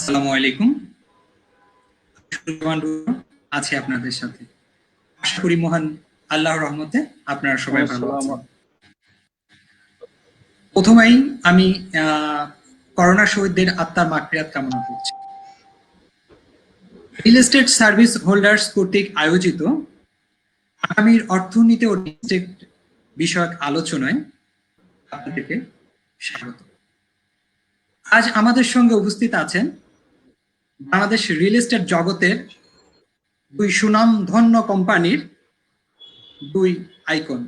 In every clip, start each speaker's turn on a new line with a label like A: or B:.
A: আসসালামু আলাইকুম। আছি আপনাদের সাথে। আশা করি মহান আল্লাহর রহমতে আপনারা সবাই ভালো আছেন। প্রথমেই আমি করোনা শহীদদের আত্মার মাগফিরাত কামনা করছি। রিয়েল এস্টেট সার্ভিস হোল্ডার্স কর্তৃক আয়োজিত আগামীর অর্থনীতি ও রিয়েল এস্টেট বিষয়ক আলোচনায় আপনাদেরকে স্বাগত। আজ আমাদের সঙ্গে উপস্থিত আছেন বাংলাদেশ রিয়েল এস্টেট জগতের দুই সুনামধন্য কোম্পানির দুই আইকন।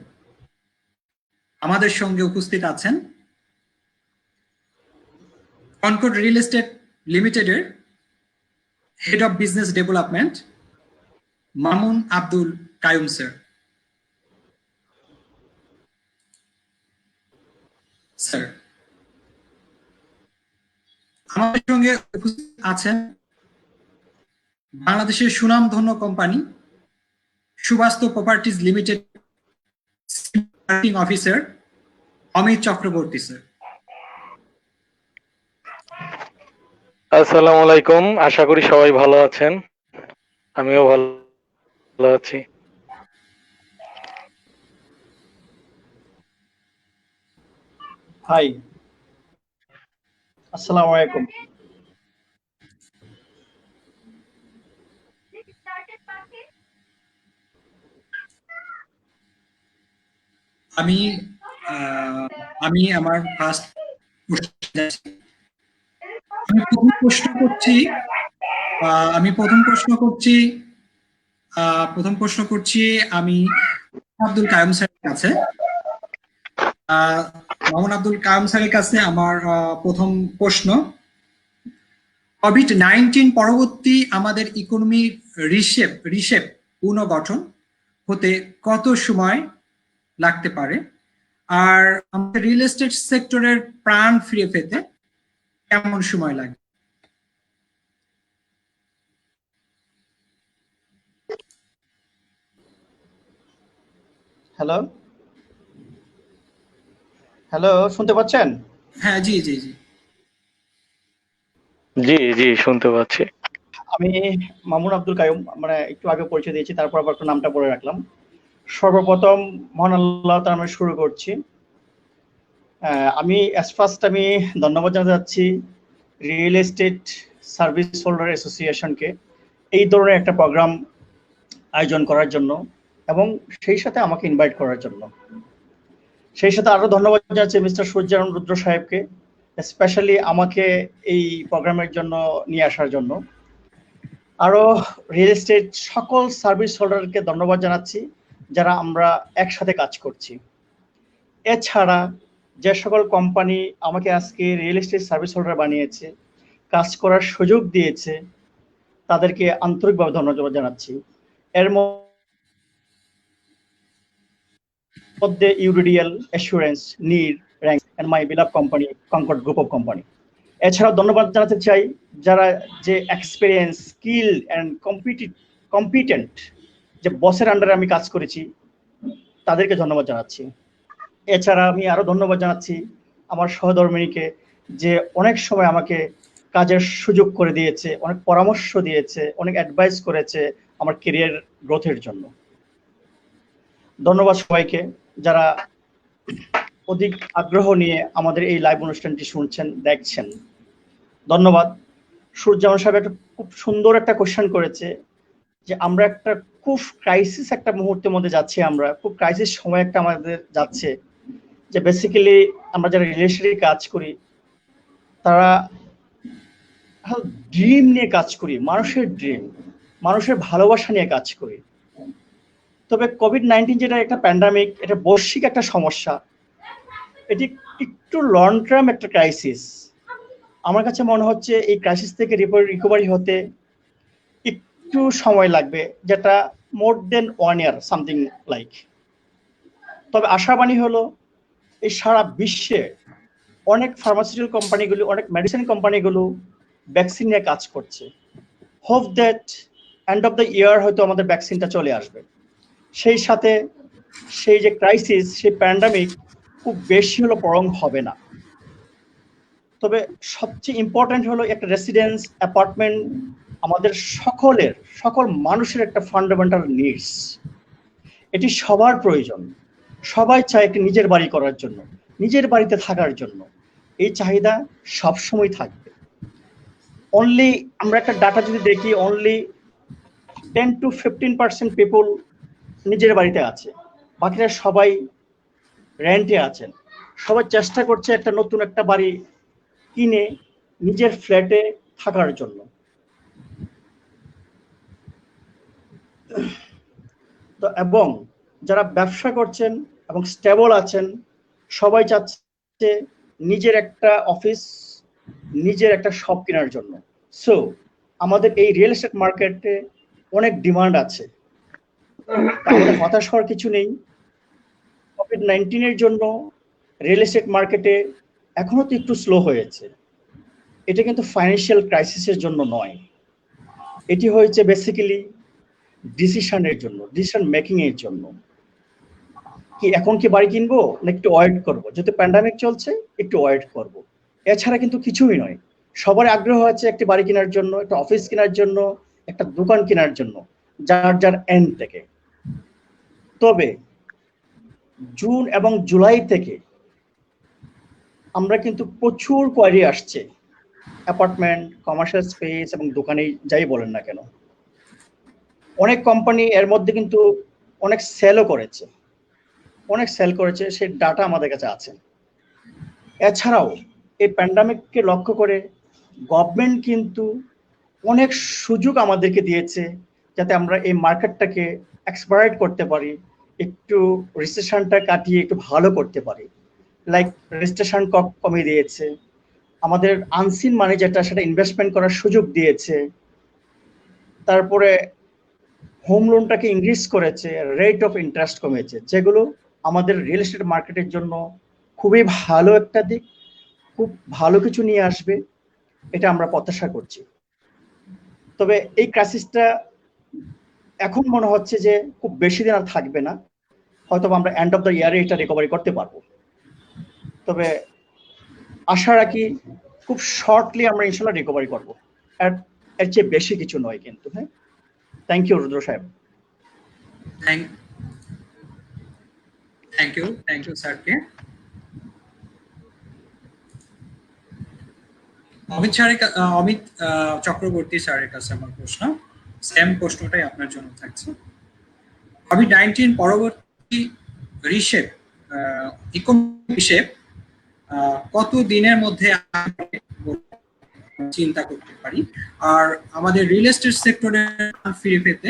A: আমাদের সঙ্গে উপস্থিত আছেন কনকর্ড রিয়েল এস্টেট লিমিটেডের head of business development Mamun Abdul Kayum sir. Sir, আমাদের সঙ্গে উপস্থিত আছেন বাংলাদেশের সুনামধন্য company Suvastu properties limited officer Amit Chakraborty sir.
B: আসসালামু আলাইকুম, আশা করি সবাই ভালো আছেন। আমিও ভালো আছি।
C: হাই, আসসালামু আলাইকুম।
A: আমি আমার ফার্স্ট প্রথম প্রশ্ন করছি আমি আব্দুল কায়ুম স্যারের কাছে। মামুন আব্দুল কায়ুম স্যারের কাছে আমার প্রথম প্রশ্ন, কোভিড-19 পরবর্তী আমাদের ইকোনমি রিশেপ পুনর্গঠন হতে কত সময় লাগতে পারে, আর আমাদের রিয়েল এস্টেট সেক্টরের প্রাণ ফিরে পেতে কেমন সময় লাগে?
C: হ্যালো, শুনতে পাচ্ছেন?
A: হ্যাঁ, জি জি জি
B: জি জি শুনতে পাচ্ছি।
C: আমি মামুন আব্দুল কায়ুম, মানে একটু আগে পরিচয় দিয়েছি, তারপর আবার একটু নামটা বলে রাখলাম। সর্বপ্রথম মহান আল্লাহ তাআলা আমরা শুরু করছি। আমি আমি ধন্যবাদ জানাতে চাচ্ছি রিয়েল এস্টেট সার্ভিস হোল্ডার অ্যাসোসিয়েশনকে এই ধরনের একটা প্রোগ্রাম আয়োজন করার জন্য এবং সেই সাথে আমাকে ইনভাইট করার জন্য। সেই সাথে আরো ধন্যবাদ জানাচ্ছি মিস্টার সূর্যারণ রুদ্র সাহেবকে, স্পেশালি আমাকে এই প্রোগ্রামের জন্য নিয়ে আসার জন্য। আরো রিয়েল এস্টেট সকল সার্ভিস হোল্ডারকে ধন্যবাদ জানাচ্ছি যারা আমরা একসাথে কাজ করছি। এছাড়া যে সকল কোম্পানি আমাকে আজকে রিয়েল এস্টেট সার্ভিস হোল্ডার বানিয়েছে, কাজ করার সুযোগ দিয়েছে, তাদেরকে আন্তরিকভাবে ধন্যবাদ জানাচ্ছি। এর মধ্যে ইউডিডিএল, অ্যাসুরেন্স, নির, Ranks and my beloved company Concord group of company. এছাড়াও ধন্যবাদ জানাতে চাই যারা যে এক্সপিরিয়েন্স, স্কিল এন্ড কম্পিটেন্ট যে বসের আন্ডারে আমি কাজ করেছি তাদেরকে ধন্যবাদ জানাচ্ছি। এছাড়া আমি আরো ধন্যবাদ জানাচ্ছি আমার সহধর্মিণীকে, যে অনেক সময় আমাকে কাজের সুযোগ করে দিয়েছে, অনেক পরামর্শ দিয়েছে, অনেক অ্যাডভাইস করেছে আমার ক্যারিয়ার গ্রোথের জন্য। ধন্যবাদ সবাইকে যারা অধিক আগ্রহ নিয়ে আমাদের এই লাইভ অনুষ্ঠানটি শুনছেন, দেখছেন। ধন্যবাদ। সূর্যমান সাহেব একটা খুব সুন্দর একটা কোশ্চেন করেছে যে আমরা একটা খুব ক্রাইসিস একটা মুহূর্তের মধ্যে যাচ্ছি, আমরা খুব ক্রাইসিস সময় একটা আমাদের যাচ্ছে, যে বেসিক্যালি আমরা যারা রিলেশনে কাজ করি তারা ড্রিম নিয়ে কাজ করি, মানুষের ড্রিম, মানুষের ভালোবাসা নিয়ে কাজ করি। তবে কোভিড-19 যেটা একটা প্যান্ডামিক, এটা বৈশ্বিক একটা সমস্যা, এটি একটু লং টার্ম একটা ক্রাইসিস। আমার কাছে মনে হচ্ছে এই ক্রাইসিস থেকে রিকভারি হতে একটু সময় লাগবে, যেটা মোর দেন 1 year সামথিং লাইক। তবে আশাবাণী হলো এই সারা বিশ্বে অনেক ফার্মাসিউটিক্যাল কোম্পানিগুলো, অনেক মেডিসিন কোম্পানিগুলো ভ্যাকসিন নিয়ে কাজ করছে। Hope that end of the year হয়তো আমাদের ভ্যাকসিনটা চলে আসবে। সেই সাথে সেই যে ক্রাইসিস, সেই প্যান্ডামিক খুব বেশি হলো বরং হবে না। তবে সবচেয়ে ইম্পর্টেন্ট হলো একটা রেসিডেন্স অ্যাপার্টমেন্ট আমাদের সকল মানুষের একটা ফান্ডামেন্টাল নিডস। এটি সবার প্রয়োজন, সবাই চায় একটি নিজের বাড়ি করার জন্য, নিজের বাড়িতে থাকার জন্য। এই চাহিদা সবসময় থাকবে। অনলি আমরা একটা ডাটা যদি দেখি, অনলি 10 to 15% পিপল নিজের বাড়িতে আছে, বাকিরা সবাই রেন্টে আছেন। সবাই চেষ্টা করছে একটা নতুন একটা বাড়ি কিনে নিজের ফ্ল্যাটে থাকার জন্য। তো এবং যারা ব্যবসা করছেন এবং স্টেবল আছেন, সবাই চাচ্ছে নিজের একটা অফিস, নিজের একটা শপ কেনার জন্য। সো আমাদের এই রিয়েল এস্টেট মার্কেটে অনেক ডিমান্ড আছে, আমাদের হতাশ হওয়ার কিছু নেই। কোভিড-19 জন্য রিয়েল এস্টেট মার্কেটে এখনো তো একটু স্লো হয়েছে। এটা কিন্তু ফাইন্যান্সিয়াল ক্রাইসিসের জন্য নয়, এটি হয়েছে বেসিক্যালি ডিসিশনের জন্য, ডিসিশন মেকিং এর জন্য। কি এখন কি বাড়ি কিনবো না একটু ওয়েট করবো, যেহেতু প্যান্ডামিক চলছে একটু ওয়েট করব, এছাড়া কিন্তু কিছুই নয়। সবার আগ্রহ আছে একটি বাড়ি কেনার জন্য, একটা অফিস কেনার জন্য, একটা দোকান কেনার জন্য, যার এন্ড থেকে। তবে জুন এবং জুলাই থেকে আমরা কিন্তু প্রচুর কোয়ারি আসছে অ্যাপার্টমেন্ট, কমার্শিয়াল স্পেস এবং দোকানে যাই বলেন না কেন। অনেক কোম্পানি এর মধ্যে কিন্তু অনেক সেলও করেছে, সেই ডাটা আমাদের কাছে আছে। এছাড়াও এই প্যান্ডামিককে লক্ষ্য করে গভর্নমেন্ট কিন্তু অনেক সুযোগ আমাদেরকে দিয়েছে, যাতে আমরা এই মার্কেটটাকে এক্সপ্লয়েট করতে পারি, একটু রিসেশনটা কাটিয়ে একটু ভালো করতে পারি। লাইক রেজিস্ট্রেশন কমিয়ে দিয়েছে, আমাদের আনসিন মানি যেটা সেটা ইনভেস্টমেন্ট করার সুযোগ দিয়েছে, তারপরে হোম লোনটাকে ইনক্রিজ করেছে, রেট অফ ইন্টারেস্ট কমেছে, যেগুলো আমাদের রিয়েল এস্টেট মার্কেটের জন্য খুবই ভালো একটা দিক, খুব ভালো কিছু নিয়ে আসবে, এটা আমরা প্রত্যাশা করছি। তবে এই ক্রাইসিসটা এখন মনে হচ্ছে যে খুব বেশি দিন আর থাকবে না, হয়তো আমরা এন্ড অফ দ্য ইয়ারে এটা রিকভারি করতে পারবো। তবে আশা রাখি খুব শর্টলি আমরা ইনশাল্লাহ রিকভারি করবো, এর চেয়ে বেশি কিছু নয় কিন্তু। হ্যাঁ, থ্যাংক ইউ রুদ্র সাহেব।
A: থ্যাংক ইউ স্যারকে। অমিত চক্রবর্তী স্যারের কাছে আমার প্রশ্ন, সেম প্রশ্নটাই আপনার জন্য থাকছে। কোভিড-19 পরবর্তী রিশেপ, ইকোনমিক রিশেপ কত দিনের মধ্যে চিন্তা করতে পারি, আর আমাদের রিয়েল এস্টেট সেক্টরে ফিরে পেতে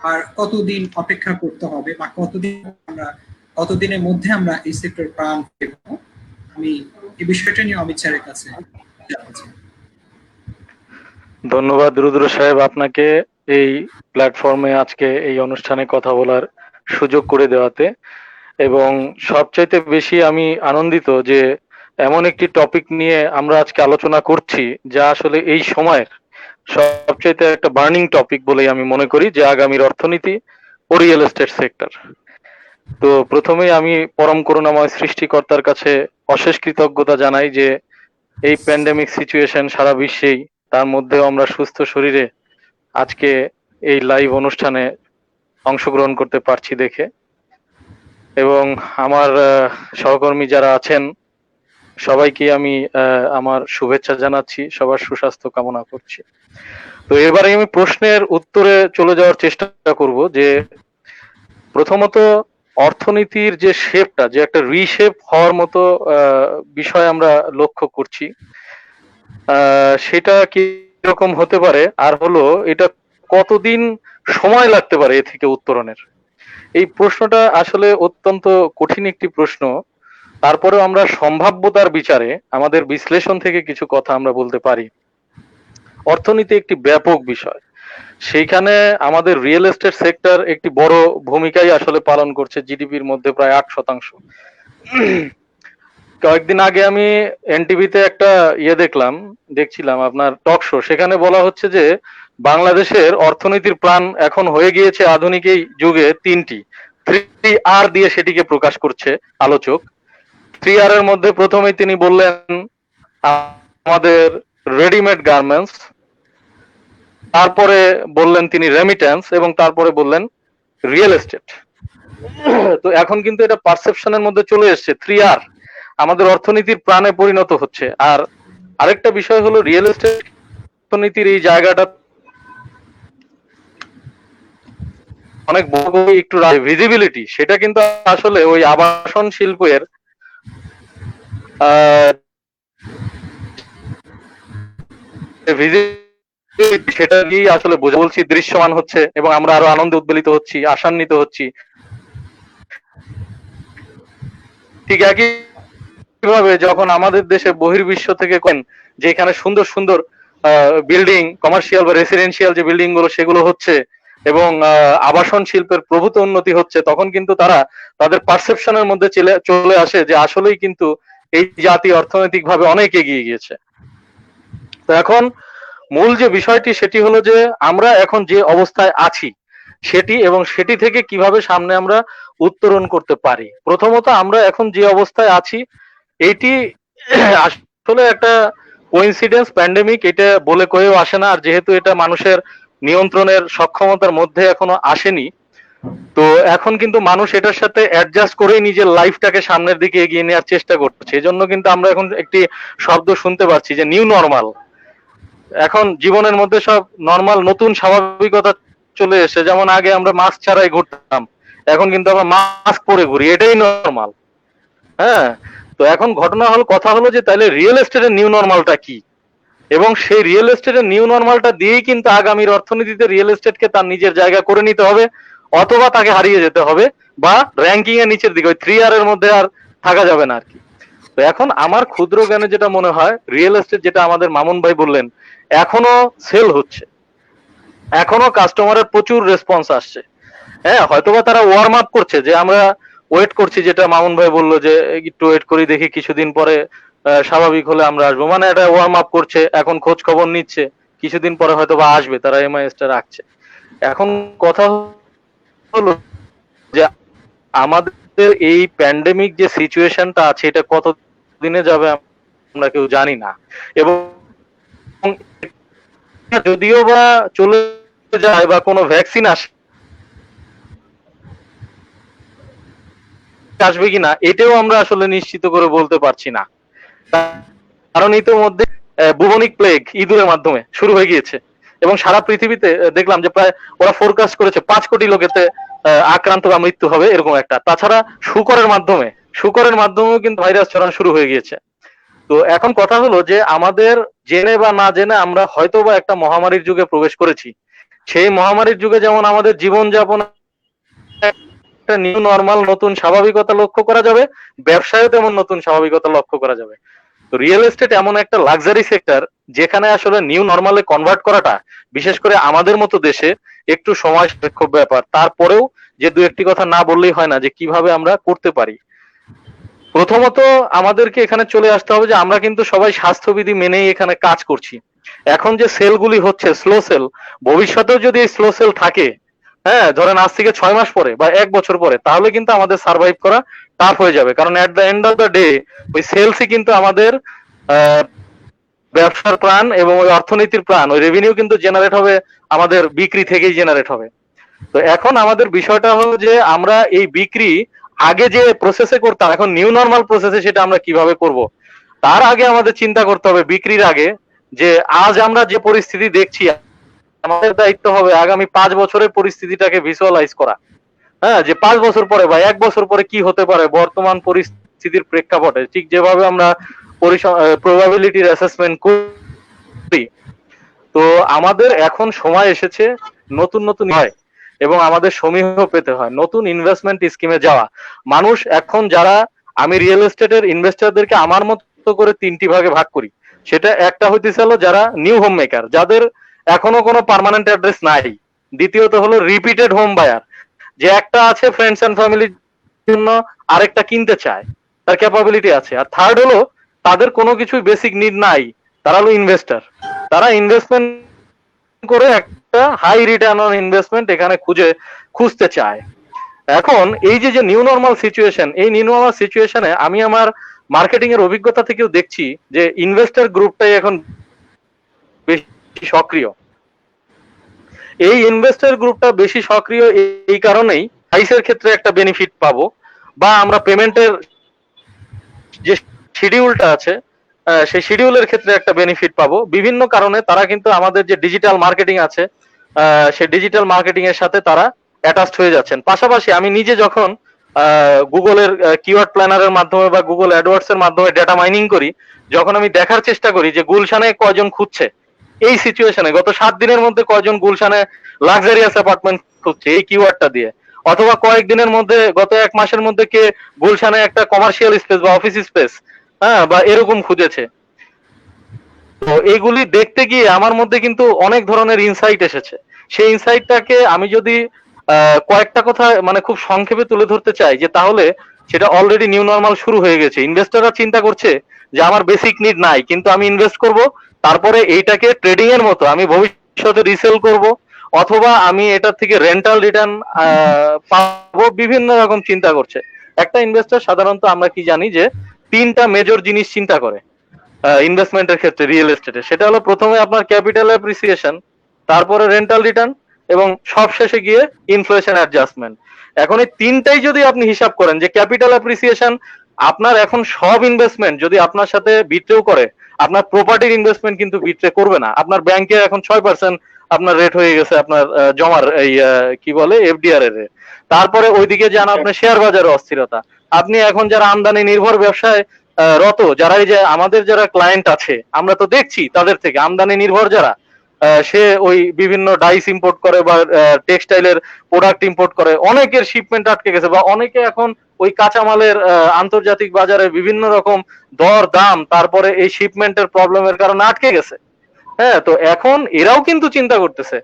A: আর কতদিন অপেক্ষা করতে হবে, বা কতদিনের মধ্যে আমরা এই সেক্টর প্রাণ ফিরে পাবো? আমি এই বিষয়টা নিয়ে অমিত স্যারের কাছে জানতে চাই।
B: ধন্যবাদ রুদ্র সাহেব আপনাকে এই প্ল্যাটফর্মে আজকে এই অনুষ্ঠানে কথা বলার সুযোগ করে দেওয়াতে, এবং সবচাইতে বেশি আমি আনন্দিত যে এমন একটি টপিক নিয়ে আমরা আজকে আলোচনা করছি যা আসলে এই সময়ের সবচাইতে একটা বার্নিং টপিক বলেই আমি মনে করি, যে আগামীর অর্থনীতি ও রিয়েল এস্টেট সেক্টর। তো প্রথমেই আমি পরম করুণাময় সৃষ্টিকর্তার কাছে অশেষ কৃতজ্ঞতা জানাই যে এই প্যান্ডেমিক সিচুয়েশন সারা বিশ্বেই, তার মধ্যেও আমরা সুস্থ শরীরে আজকে এই লাইভ অনুষ্ঠানে অংশগ্রহণ করতে পারছি দেখে। এবং আমার সহকর্মী যারা আছেন সবাইকে আমি আমার শুভেচ্ছা জানাচ্ছি, সবার সুস্বাস্থ্য কামনা করছি। তো এবারে আমি প্রশ্নের উত্তরে চলে যাওয়ার চেষ্টা করব, যে প্রথমত অর্থনীতির যে শেপটা, যে একটা রিশেপ হওয়ার মতো বিষয় আমরা লক্ষ্য করছি, সেটা কি রকম হতে পারে, আর হলো এটা কতদিন সময় লাগতে পারে এ থেকে উত্তরণের। এই প্রশ্নটা আসলে অত্যন্ত কঠিন একটি প্রশ্ন। তারপরেও আমরা সম্ভাব্যতার বিচারে আমাদের বিশ্লেষণ থেকে কিছু কথা আমরা বলতে পারি। অর্থনীতি একটি ব্যাপক বিষয়, সেইখানে আমাদের রিয়েল এস্টেট সেক্টর একটি বড় ভূমিকাই আসলে পালন করছে, জিডিপির মধ্যে প্রায় 8%। কয়েকদিন আগে আমি এনটিভিতে একটা দেখছিলাম আপনার টক শো, সেখানে বলা হচ্ছে যে বাংলাদেশের অর্থনীতির প্ল্যান এখন হয়ে গিয়েছে আধুনিক এই যুগে 3টি 3R দিয়ে সেটিকে প্রকাশ করছে আলোচক। 3R এর মধ্যে প্রথমেই তিনি বললেন আমাদের রেডিমেড গার্মেন্টস, তারপরে বললেন তিনি রেমিটেন্স, এবং তারপরে বললেন রিয়েল এস্টেট। তো এখন কিন্তু এটা পারসেপশনের মধ্যে চলে এসেছে, 3R আমাদের অর্থনীতির প্রাণে পরিণত হচ্ছে। আর আরেকটা বিষয় হলো রিয়েল এস্টেট অর্থনীতির এই জায়গাটা অনেক বড় একটু ভিজিবিলিটি, সেটা কিন্তু আসলে ওই আবাসন শিল্পের সেটা দিয়েই আসলে বলছি দৃশ্যমান হচ্ছে, এবং আমরা আরো আনন্দে উদ্বেলিত হচ্ছি, আশান্বিত হচ্ছি। ঠিক একই ভাবে যখন আমাদের দেশে বহির্বিশ্ব থেকে কেন যে এখানে সুন্দর সুন্দর বিল্ডিং, কমার্শিয়াল বা রেসিডেন্সিয়াল যে বিল্ডিং গুলো সেগুলো হচ্ছে, এবং আবাসন শিল্পের প্রভূত উন্নতি হচ্ছে, তখন কিন্তু তারা তাদের পারসেপশনের মধ্যে চলে আসে যে আসলেই কিন্তু এই জাতি অর্থনৈতিক ভাবে অনেক এগিয়ে গিয়েছে। তো এখন মূল যে বিষয়টি সেটি হলো যে আমরা এখন যে অবস্থায় আছি সেটি, এবং সেটি থেকে কিভাবে সামনে আমরা উত্তরণ করতে পারি। প্রথমত আমরা এখন যে অবস্থায় আছি এটি আসলে একটা কোইন্সিডেন্স, প্যান্ডেমিক, এটা বলে কয়েও আসে না। আর যেহেতু এটা মানুষের নিয়ন্ত্রণের সক্ষমতার মধ্যে এখনো আসেনি, তো এখন কিন্তু মানুষ এটার সাথে অ্যাডজাস্ট করেই নিজের লাইফটাকে সামনের দিকে এগিয়ে নেওয়ার চেষ্টা করছে। এই জন্য কিন্তু আমরা এখন একটি শব্দ শুনতে পাচ্ছি যে নিউ নরমাল। এখন জীবনের মধ্যে সব নরমাল, নতুন স্বাভাবিকতা চলে এসে, যেমন আগে আমরা মাস্ক ছাড়াই ঘুরতাম, এখন কিন্তু আমরা মাস্ক পরে ঘুরি, এটাই নরমাল। হ্যাঁ, তো এখন কথা হলো যে তাহলে রিয়েল এস্টেটের নিউ নরমালটা কি, এবং সেই রিয়েল এস্টেটের নিউ নরমালটা দিয়েই কিন্তু আগামীর অর্থনীতিতে রিয়েল এস্টেটকে তার নিজের জায়গা করে নিতে হবে, অথবা তাকে হারিয়ে যেতে হবে, বা র্যাঙ্কিং এর নিচের দিকে ওই 3R এর মধ্যে আর থাকা যাবে না আর কি। তো এখন আমার ক্ষুদ্র জ্ঞানে যেটা মনে হয়, রিয়েল এস্টেট যেটা আমাদের মামুন ভাই বললেন, এখনো সেল হচ্ছে, এখনো কাস্টমারের প্রচুর রেসপন্স আসছে। হ্যাঁ, হয়তোবা তারা ওয়ার্ম আপ করছে, যে আমরা ওয়েট করছি, যেটা মামুন ভাই বললো যে একটু ওয়েট করি, দেখি কিছুদিন পরে স্বাভাবিক হলে আমরা আসবো, মানে এটা ওয়ার্ম আপ করছে, এখন খোঁজ খবর নিচ্ছে, কিছুদিন পরে হয়তোবা আসবে, তারা এমআইএস টা রাখছে। এখন কথা হলো যে আমাদের এই প্যান্ডেমিক যে সিচুয়েশনটা আছে এটা কত দিনে যাবে আমরা কেউ জানি না, এবং যদিও বা চলে যায় বা কোনো ভ্যাকসিন আসবে কিনা এটাও আমরা আসলে নিশ্চিত করে বলতে পারছি না, কারণ ইতিমধ্যে বুবনিক প্লেগ ইঁদুরের মাধ্যমে শুরু হয়ে গিয়েছে, এবং সারা পৃথিবীতে দেখলাম যে প্রায় ওরা ফোরকাস্ট করেছে 5 কোটি লোকেতে আক্রান্ত বা মৃত্যু হবে এরকম একটা। তাছাড়া শুকরের মাধ্যমেও কিন্তু ভাইরাস ছড়ানো শুরু হয়ে গিয়েছে। তো এখন কথা হলো যে আমাদের জেনে বা না জেনে আমরা হয়তো বা একটা মহামারীর যুগে প্রবেশ করেছি। সেই মহামারীর যুগে যেমন আমাদের জীবনযাপন একটা নিউ নরমাল, নতুন স্বাভাবিকতা লক্ষ্য করা যাবে, ব্যবসায়ও তেমন নতুন স্বাভাবিকতা লক্ষ্য করা যাবে। তো রিয়েল এস্টেট এমন একটা লাক্সারি সেক্টর যেখানে আসলে নিউ নরমালে কনভার্ট করাটা, বিশেষ করে আমাদের মতো দেশে, একটু সময় সাপেক্ষ ব্যাপার। তারপরেও যে দু একটি কথা না বললেই হয় না যে কিভাবে আমরা করতে পারি। প্রথমত আমাদেরকে এখানে চলে আসতে হবে যে আমরা কিন্তু সবাই স্বাস্থ্যবিধি মেনেই এখানে কাজ করছি। এখন যে সেলগুলি হচ্ছে স্লো সেল, ভবিষ্যতেও যদি এই স্লো সেল থাকে, হ্যাঁ, ধরেন আজ থেকে 6 মাস পরে বা 1 বছর পরে, তাহলে কিন্তু আমাদের সার্ভাইভ করা টাফ হয়ে যাবে। কারণ at the end of the day ওই সেলসই কিন্তু আমাদের ব্যবসার প্রাণ, এবং ওই অর্থনীতির প্রাণ, ওই রেভিনিউ কিন্তু জেনারেট হবে আমাদের বিক্রি থেকেই জেনারেট হবে। তো এখন আমাদের বিষয়টা হলো যে আমরা এই বিক্রি আগে যে প্রসেসে করতাম, এখন নিউ নরমাল প্রসেসে সেটা আমরা কিভাবে করব। তার আগে আমাদের চিন্তা করতে হবে বিক্রির আগে, যে আজ আমরা যে পরিস্থিতি দেখছি, আমাদের দায়িত্ব হবে আগামী 5 বছরের পরিস্থিতিটাকে ভিজুয়ালাইজ করা। হ্যাঁ, যে 5 বছর পরে বা 1 বছর পরে কি হতে পারে বর্তমান পরিস্থিতির প্রেক্ষাপটে, ঠিক যেভাবে আমরা প্রবাবিলিটির অ্যাসেসমেন্ট করি। তো আমাদের এখন সময় এসেছে নতুন নতুন হয়, এবং আমাদের সমীহ পেতে হয় নতুন ইনভেস্টমেন্ট স্কিমে যাওয়া। মানুষ এখন যারা, আমি রিয়েল এস্টেটের ইনভেস্টরদেরকে আমার মতো করে 3টি ভাগে ভাগ করি। সেটা একটা হইতেছে হলো যারা নিউ হোম মেকার, যাদের এখনো কোনো পার্মানেন্ট অ্যাড্রেস নাই। দ্বিতীয়ত হলো রিপিটেড হোম বায়ার, যে একটা আছে ফ্রেন্ডস এন্ড ফ্যামিলির জন্য, আরেকটা কিনতে চায়, তার ক্যাপাবিলিটি আছে। আর থার্ড হলো তাদের কোনো কিছুই বেসিক নিড নাই, তারা হলো ইনভেস্টর। তারা ইনভেস্টমেন্ট করে একটা হাই রিটার্ন অন ইনভেস্টমেন্ট এখানে খুঁজতে চায়। এখন এই যে নিউ নরমাল সিচুয়েশন, এই নিউ নরমাল সিচুয়েশনে আমি আমার মার্কেটিং এর অভিজ্ঞতা থেকেও দেখছি যে ইনভেস্টর গ্রুপটাই এখন বেশি সক্রিয়। এই ইনভেস্টর গ্রুপটা বেশি সক্রিয় এই কারণেই প্রাইসের ক্ষেত্রে একটা বেনিফিট পাবো, বা আমরা পেমেন্টের যে শিডিউলটা আছে সেই শিডিউলের ক্ষেত্রে একটা বেনিফিট পাবো। বিভিন্ন কারণে তারা কিন্তু আমাদের যে ডিজিটাল মার্কেটিং আছে সেই ডিজিটাল মার্কেটিং এর সাথে তারা অ্যাটাচড হয়ে যাচ্ছেন। পাশাপাশি আমি নিজে যখন গুগলের কিওয়ার্ড প্ল্যানারের মাধ্যমে বা গুগল অ্যাডওয়ার্ডস এর মাধ্যমে ডেটা মাইনিং করি, যখন আমি দেখার চেষ্টা করি যে গুলশানে কয়জন খুঁজছে এই সিচুয়েশনে, গত 7 দিনের মধ্যে কয়জন গুলশানে লাক্সারিয়াস অ্যাপার্টমেন্ট খুঁজছে এই কিওয়ার্ডটা দিয়ে, অথবা কয়েকদিনের মধ্যে গত 1 মাসের মধ্যে কে গুলশানে একটা কমার্শিয়াল স্পেস বা অফিস স্পেস বা এরকম খুঁজেছে। তো এইগুলি দেখতে গিয়ে আমার মধ্যে কিন্তু অনেক ধরনের ইনসাইট এসেছে। সেই ইনসাইটটাকে আমি যদি কয়েকটা কথা মানে খুব সংক্ষেপে তুলে ধরতে চাই, যে তাহলে সেটা অলরেডি নিউ নর্মাল শুরু হয়ে গেছে। ইনভেস্টররা চিন্তা করছে যে আমার বেসিক নিড নাই, কিন্তু আমি ইনভেস্ট করব, তারপরে এইটাকে ট্রেডিং এর মতো আমি ভবিষ্যতে রিসেল করব, অথবা আমি এটার থেকে রেন্টাল রিটার্ন পাবো, বিভিন্ন রকম চিন্তা করছে। একটা ইনভেস্টর সাধারণত আমরা কি জানি যে 3টা মেজর জিনিস চিন্তা করে ইনভেস্টমেন্টের ক্ষেত্রে রিয়েল এস্টেটে। সেটা হলো প্রথমে আপনার ক্যাপিটাল অ্যাপ্রিসিয়েশন, তারপরে রেন্টাল রিটার্ন, এবং সবশেষে গিয়ে ইনফ্লেশন অ্যাডজাস্টমেন্ট। এখন এই 3টাই যদি আপনি হিসাব করেন, যে ক্যাপিটাল অ্যাপ্রিসিয়েশন আপনার এখন সব ইনভেস্টমেন্ট যদি আপনার সাথে বিট্রেও করে, আপনার প্রপার্টির ইনভেস্টমেন্ট কিন্তু বিট্রে করবে না। আপনার ব্যাংকে এখন 6% আপনার রেট হয়ে গেছে আপনার জমার এই কি বলে এফডিআর এর। তারপরে ওইদিকে যান আপনার শেয়ার বাজারে অস্থিরতা। আপনি এখন যারা আমদানি নির্ভর ব্যবসায় রত, যারা এই যে আমাদের যারা ক্লায়েন্ট আছে আমরা তো দেখছি তাদের থেকে আমদানি নির্ভর যারা, সে ওই বিভিন্ন ডাইস ইম্পোর্ট করে বা টেক্সটাইলের প্রোডাক্ট ইম্পোর্ট করে, অনেকের শিপমেন্ট আটকে গেছে, বা অনেকে এখন ওই কাঁচামালের আন্তর্জাতিক বাজারে বিভিন্ন রকম দর দাম, তারপরে এই শিপমেন্টের প্রবলেমের কারণে আটকে গেছে। হ্যাঁ, তো এখন এরাও কিন্তু চিন্তা করতেছে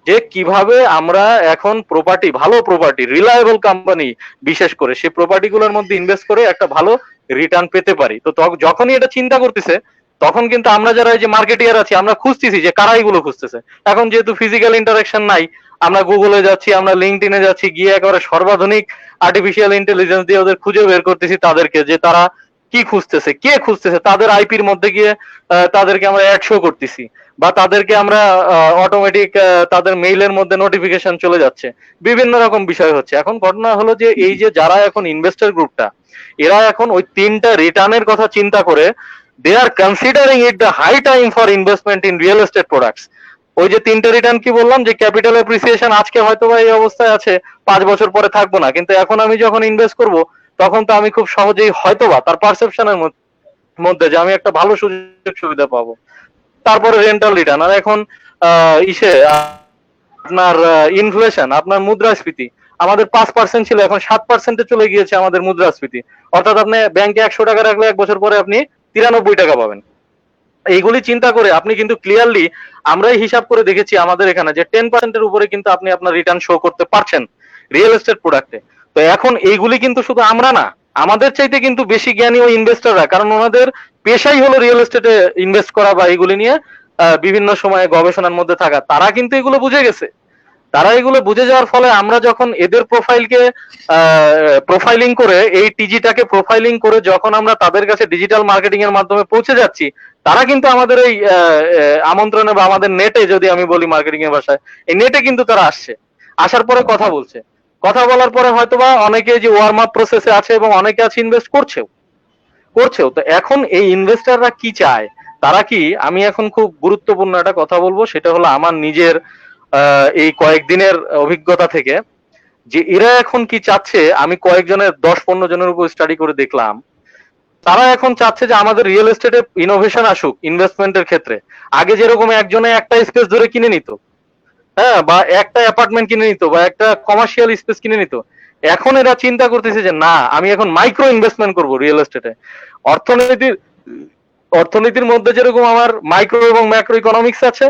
B: যে কিভাবে আমরা এখন প্রপার্টি, ভালো প্রপার্টি, রিলায়েবল কোম্পানি বিশেষ করে সেই প্রপার্টি গুলোর মধ্যে ইনভেস্ট করে একটা ভালো রিটার্ন পেতে পারি। তো যখনই এটা চিন্তা করতেছে, তখন কিন্তু আমরা যারা এই যে মার্কেটিয়ার আছি আমরা খুঁজতেছি যে কারা এগুলো খুঁজতেছে। এখন যেহেতু ফিজিক্যাল ইন্টারাকশন নাই, আমরা গুগলে যাচ্ছি, আমরা লিঙ্কডইনে যাচ্ছি, গিয়ে একেবারে সর্বাধুনিক আর্টিফিশিয়াল ইন্টেলিজেন্স দিয়ে ওদের খুঁজে বের করতেছি তাদেরকে, যে তারা কি খুঁজতেছে, কে খুঁজতেছে, তাদের আইপির মধ্যে গিয়ে তাদেরকে আমরা অ্যাড শো করতেছি, বা তাদেরকে আমরা অটোমেটিক তাদের মেইলের মধ্যে নোটিফিকেশন চলে যাচ্ছে। বিভিন্ন রকম বিষয় হচ্ছে। এখন ঘটনা হলো যে এই যে যারা এখন ইনভেস্টর গ্রুপটা, এরা এখন ওই 3টা রিটার্নের কথা চিন্তা করে they are considering it the high time for investment in real estate products. ওই যে 3টে রিটার্ন কি বললাম, যে ক্যাপিটাল অ্যাপ্রিসিয়েশন আজকে হয়তো বা এই অবস্থায় আছে, 5 বছর পরে থাকবো না, কিন্তু এখন আমি যখন ইনভেস্ট করব তখন তো আমি খুব সহজেই হয়তোবা তার পারসেপশনের মধ্যে যে আমি একটা ভালো সুযোগ সুবিধা পাবো। তারপরে রেন্টাল রিটার্ন, আর এখন আপনার ইনফ্লেশন, আপনার মুদ্রাস্ফীতি আমাদের 5% ছিল, এখন 7% চলে গিয়েছে আমাদের মুদ্রাস্ফীতি। অর্থাৎ আপনি ব্যাংকে 100 টাকা রাখলে 1 বছর পরে আপনি 93 টাকা পাবেন। এইগুলি চিন্তা করে আপনি কিন্তু ক্লিয়ারলি, আমরাই হিসাব করে দেখেছি আমাদের এখানে, যে 10%-এর উপরে কিন্তু আপনি আপনার রিটার্ন শো করতে পারছেন রিয়েল এস্টেট প্রোডাক্টে। তো এখন এইগুলি কিন্তু শুধু আমরা না, আমাদের চাইতে কিন্তু বেশি জ্ঞানী ওই ইনভেস্টররা, কারণ ওনাদের পেশাই হলো রিয়েল এস্টেটে ইনভেস্ট করা বা এগুলি নিয়ে বিভিন্ন সময়ে গবেষণার মধ্যে থাকা। তারা কিন্তু এগুলো বুঝে গেছে। তারা এগুলো বুঝে যাওয়ার ফলে আমরা যখন এদের প্রোফাইলকে প্রোফাইলিং করে, এই টিজিটাকে প্রোফাইলিং করে যখন আমরা তাদের কাছে ডিজিটাল মার্কেটিং এর মাধ্যমে পৌঁছে যাচ্ছি, তারা কিন্তু আমাদের এই আমন্ত্রণে বা আমাদের নেটে, যদি আমি বলি মার্কেটিং এর ভাষায়, এই নেটে কিন্তু তারা আসছে, আসার পরে কথা বলছে। কথা বলার পরে হয়তোবা অনেকে যে ওয়ার্ম আপ প্রসেসে আছে, এবং অনেকে আছে ইনভেস্ট করছেও। তো এখন এই ইনভেস্টররা কি চায়, তারা কি, আমি এখন খুব গুরুত্বপূর্ণ একটা কথা বলবো, সেটা হলো আমার নিজের এই কয়েকদিনের অভিজ্ঞতা থেকে, যে এরা এখন কি চাচ্ছে। আমি কয়েকজনের 10-15 জনের উপর স্টাডি করে দেখলাম, তারা এখন চাচ্ছে যে আমাদের রিয়েল এস্টেটে ইনোভেশন আসুক ইনভেস্টমেন্টের ক্ষেত্রে। আগে যেরকম একজনে একটা স্পেস ধরে কিনে নিত, হ্যাঁ, বা একটা অ্যাপার্টমেন্ট কিনে নিত, বা একটা কমার্শিয়াল স্পেস কিনে নিত, এখন এরা চিন্তা করতেছে যে না, আমি এখন মাইক্রো ইনভেস্টমেন্ট করব রিয়েল এস্টেটে। অর্থনীতির মধ্যে যেরকম আমার মাইক্রো এবং ম্যাক্রো ইকোনমিক্স আছে,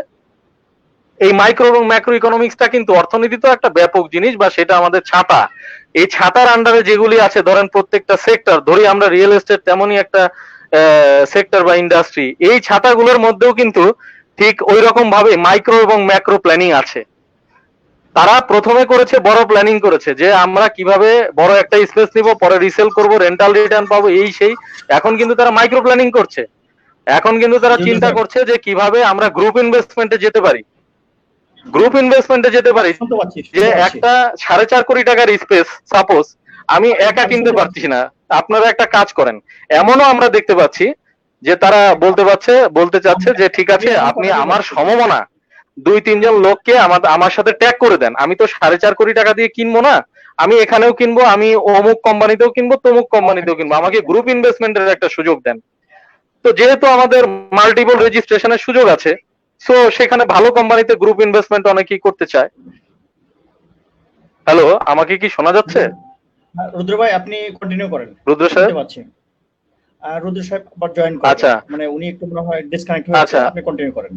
B: এই মাইক্রো এবং ম্যাক্রো ইকোনমিক্সটা কিন্তু অর্থনীতি তো একটা ব্যাপক জিনিস, বা সেটা আমাদের ছাতা। এই ছাতার আন্ডারে যেগুলি আছে, ধরেন প্রত্যেকটা সেক্টর, ধরি আমরা রিয়েল এস্টেট তেমনই একটা সেক্টর বা ইন্ডাস্ট্রি, এই ছাতাগুলোর মধ্যেও কিন্তু ঠিক ওই রকম ভাবে মাইক্রো এবং ম্যাক্রো প্ল্যানিং আছে। তারা প্রথমে করেছে বড় প্ল্যানিং করেছে যে আমরা কিভাবে বড় একটা স্পেস নিব, পরে রিসেল করব, রেন্টাল রিটার্ন পাবো, এই সেই। এখন কিন্তু তারা মাইক্রো প্ল্যানিং করছে। এখন কিন্তু তারা চিন্তা করছে যে কিভাবে আমরা গ্রুপ ইনভেস্টমেন্টে যেতে পারি,
C: শুনতে পাচ্ছি
B: যে একটা 4.5 কোটি টাকার স্পেস সাপোজ আমি একা কিনতে পারছি না, আপনারা একটা কাজ করেন। এমনও আমরা দেখতে পাচ্ছি যে তারা বলতে চাচ্ছে যে ঠিক আছে আপনি আমার সমমনা 2-3 জন লোককে আমার সাথে ট্যাগ করে দেন, আমি তো 4.5 কোটি টাকা দিয়ে কিনবো না, আমি এখানেও কিনবো, আমি অমুক কোম্পানিতেও কিনবো, তমুক কোম্পানিতেও কিনবো, আমাকে গ্রুপ ইনভেস্টমেন্টের একটা সুযোগ দেন। তো যেহেতু আমাদের মাল্টিপল রেজিস্ট্রেশনের সুযোগ আছে, সো সেখানে ভালো কোম্পানিতে গ্রুপ ইনভেস্টমেন্ট অনেকেই করতে চায়। হ্যালো, আমাকে কি শোনা যাচ্ছে?
C: রুদ্র ভাই আপনি কন্টিনিউ করেন।
B: রুদ্র সাহেব,
C: রুদ্র সাহেব আবার জয়েন করেন।
B: আচ্ছা,
C: মানে উনি একটু মনে হয় ডিসকানেক্ট হয়ে গেছে, আপনি কন্টিনিউ করেন।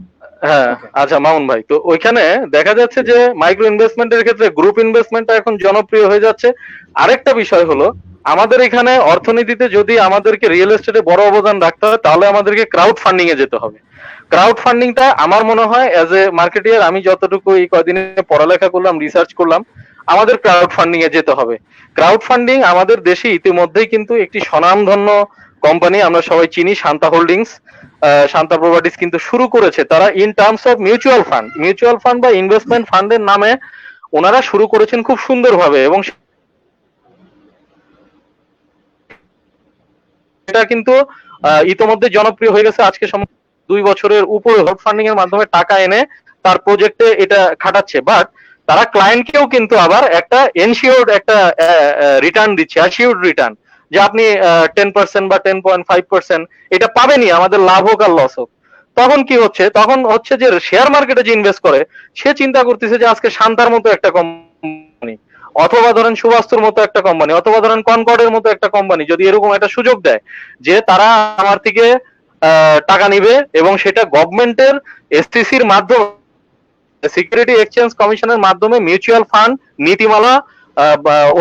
B: হ্যাঁ, আচ্ছা মামুন ভাই, তো ওইখানে দেখা যাচ্ছে যে মাইক্রো ইনভেস্টমেন্টের ক্ষেত্রে গ্রুপ ইনভেস্টমেন্টটা এখন জনপ্রিয় হয়ে যাচ্ছে। আরেকটা বিষয় হলো আমাদের এখানে অর্থনীতিতে যদি আমাদেরকে রিয়েল এস্টেটে বড় অবদান রাখতে হয় তাহলে আমাদেরকে ক্রাউড ফান্ডিং এ যেতে হবে। ক্রাউড ফান্ডিংটা আমার মনে হয় অ্যাজ এ মার্কেটিয়ার, আমি যতটুকু এই কয়দিনে পড়ালেখা করলাম, রিসার্চ করলাম, আমাদের ক্রাউড ফান্ডিং এ যেতে হবে। ক্রাউড ফান্ডিং আমাদের দেশে ইতিমধ্যেই কিন্তু একটি স্বনামধন্য কোম্পানি, আমরা সবাই চিনি, শান্তা হোল্ডিংস, শান্তা প্রপার্টিজ কিন্তু শুরু করেছে। তারা in terms of mutual fund বা ইনভেস্টমেন্ট ফান্ডের নামে ওনারা শুরু করেছেন খুব সুন্দরভাবে, এবং এটা কিন্তু ইতোমধ্যে জনপ্রিয় হয়ে গেছে। আজকে 2 বছরের উপরে ক্রাউড ফান্ডিং এর মাধ্যমে টাকা এনে তার প্রজেক্টে এটা খাটাচ্ছে। বাট তারা ক্লায়েন্টকেও কিন্তু আবার একটা এনশিওর্ড একটা রিটার্ন দিচ্ছে, অ্যাসিওর্ড রিটার্ন, যে আপনি 10% বা 10.5% এটা পাবেনই, আমাদের লাভ হোক আর লস হোক। তখন কি হচ্ছে, তখন হচ্ছে যে শেয়ার মার্কেটে যে ইনভেস্ট করে সে চিন্তা করতেছে যে আজকে শান্তার মতো একটা কোম্পানি, অথবা ধরেন সুবাস্তুর মতো একটা কোম্পানি, অথবা ধরেন কনকর্ডের মতো একটা কোম্পানি যদি এরকম একটা সুযোগ দেয় যে তারা আমার থেকে টাকা নিবে এবং সেটা গভর্নমেন্টের এসটিসির মাধ্যমে, সিকিউরিটি এক্সচেঞ্জ কমিশনের মাধ্যমে মিউচুয়াল ফান্ড নীতিমালা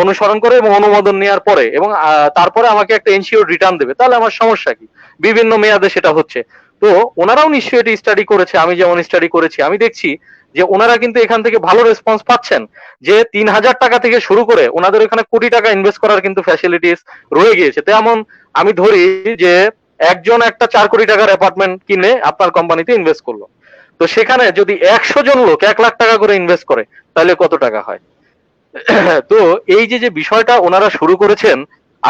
B: অনুসরণ করে এবং অনুমোদন নেওয়ার পরে, এবং তারপরে আমাকে একটা এনশিওর রিটার্ন দেবে, তাহলে আমার সমস্যা কি? বিভিন্ন মেয়াদে সেটা হচ্ছে। তো ওনারাও নিশ্চয়ই এটি স্টাডি করেছে, আমি যেমন স্টাডি করেছি, আমি দেখছি যে ওনারা কিন্তু এখান থেকে ভালো রেসপন্স পাচ্ছেন, যে 3,000 টাকা থেকে শুরু করে ওনাদের এখানে কোটি টাকা ইনভেস্ট করার কিন্তু ফ্যাসিলিটিস রয়ে গিয়েছে। তেমন আমি ধরি যে একজন একটা 4 কোটি টাকার অ্যাপার্টমেন্ট কিনে আপনার কোম্পানিতে ইনভেস্ট করলো, তো সেখানে যদি 100 জন লোক 1 লাখ টাকা করে ইনভেস্ট করে তাহলে কত টাকা হয়? তো এই যে বিষয়টা ওনারা শুরু করেছেন,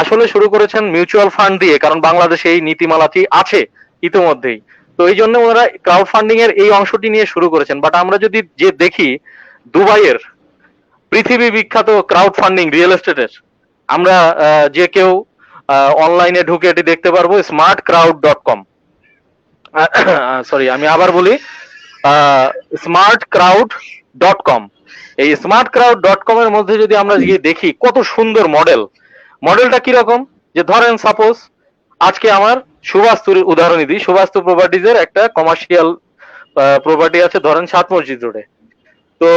B: আসলে শুরু করেছেন মিউচুয়াল ফান্ড দিয়ে, কারণ বাংলাদেশে এই নীতিমালাটি আছে ইতিমধ্যেই। তো এই জন্য ওনারা ক্রাউড ফান্ডিং এর এই অংশটি নিয়ে শুরু করেছেন। বাট আমরা যদি যে দেখি দুবাইয়ের পৃথিবী বিখ্যাত ক্রাউড ফান্ডিং রিয়েল এস্টেটের, আমরা যে কেউ অনলাইনে ঢুকে এটি দেখতে পারবো, smartcrowd.com। সরি, আমি আবার বলি, smartcrowd.com। এই smartcrowd.com এর মধ্যে যদি আমরা গিয়ে দেখি কত সুন্দর মডেলটা কিরকম, যে ধরেন সাপোজ আজকে আমার সুবাস্তুর উদাহরণ দিই, সুবাস্তু প্রপার্টিজের একটা কমার্শিয়াল প্রপার্টি আছে ধরেন 7 মসজিদ রোডে। তো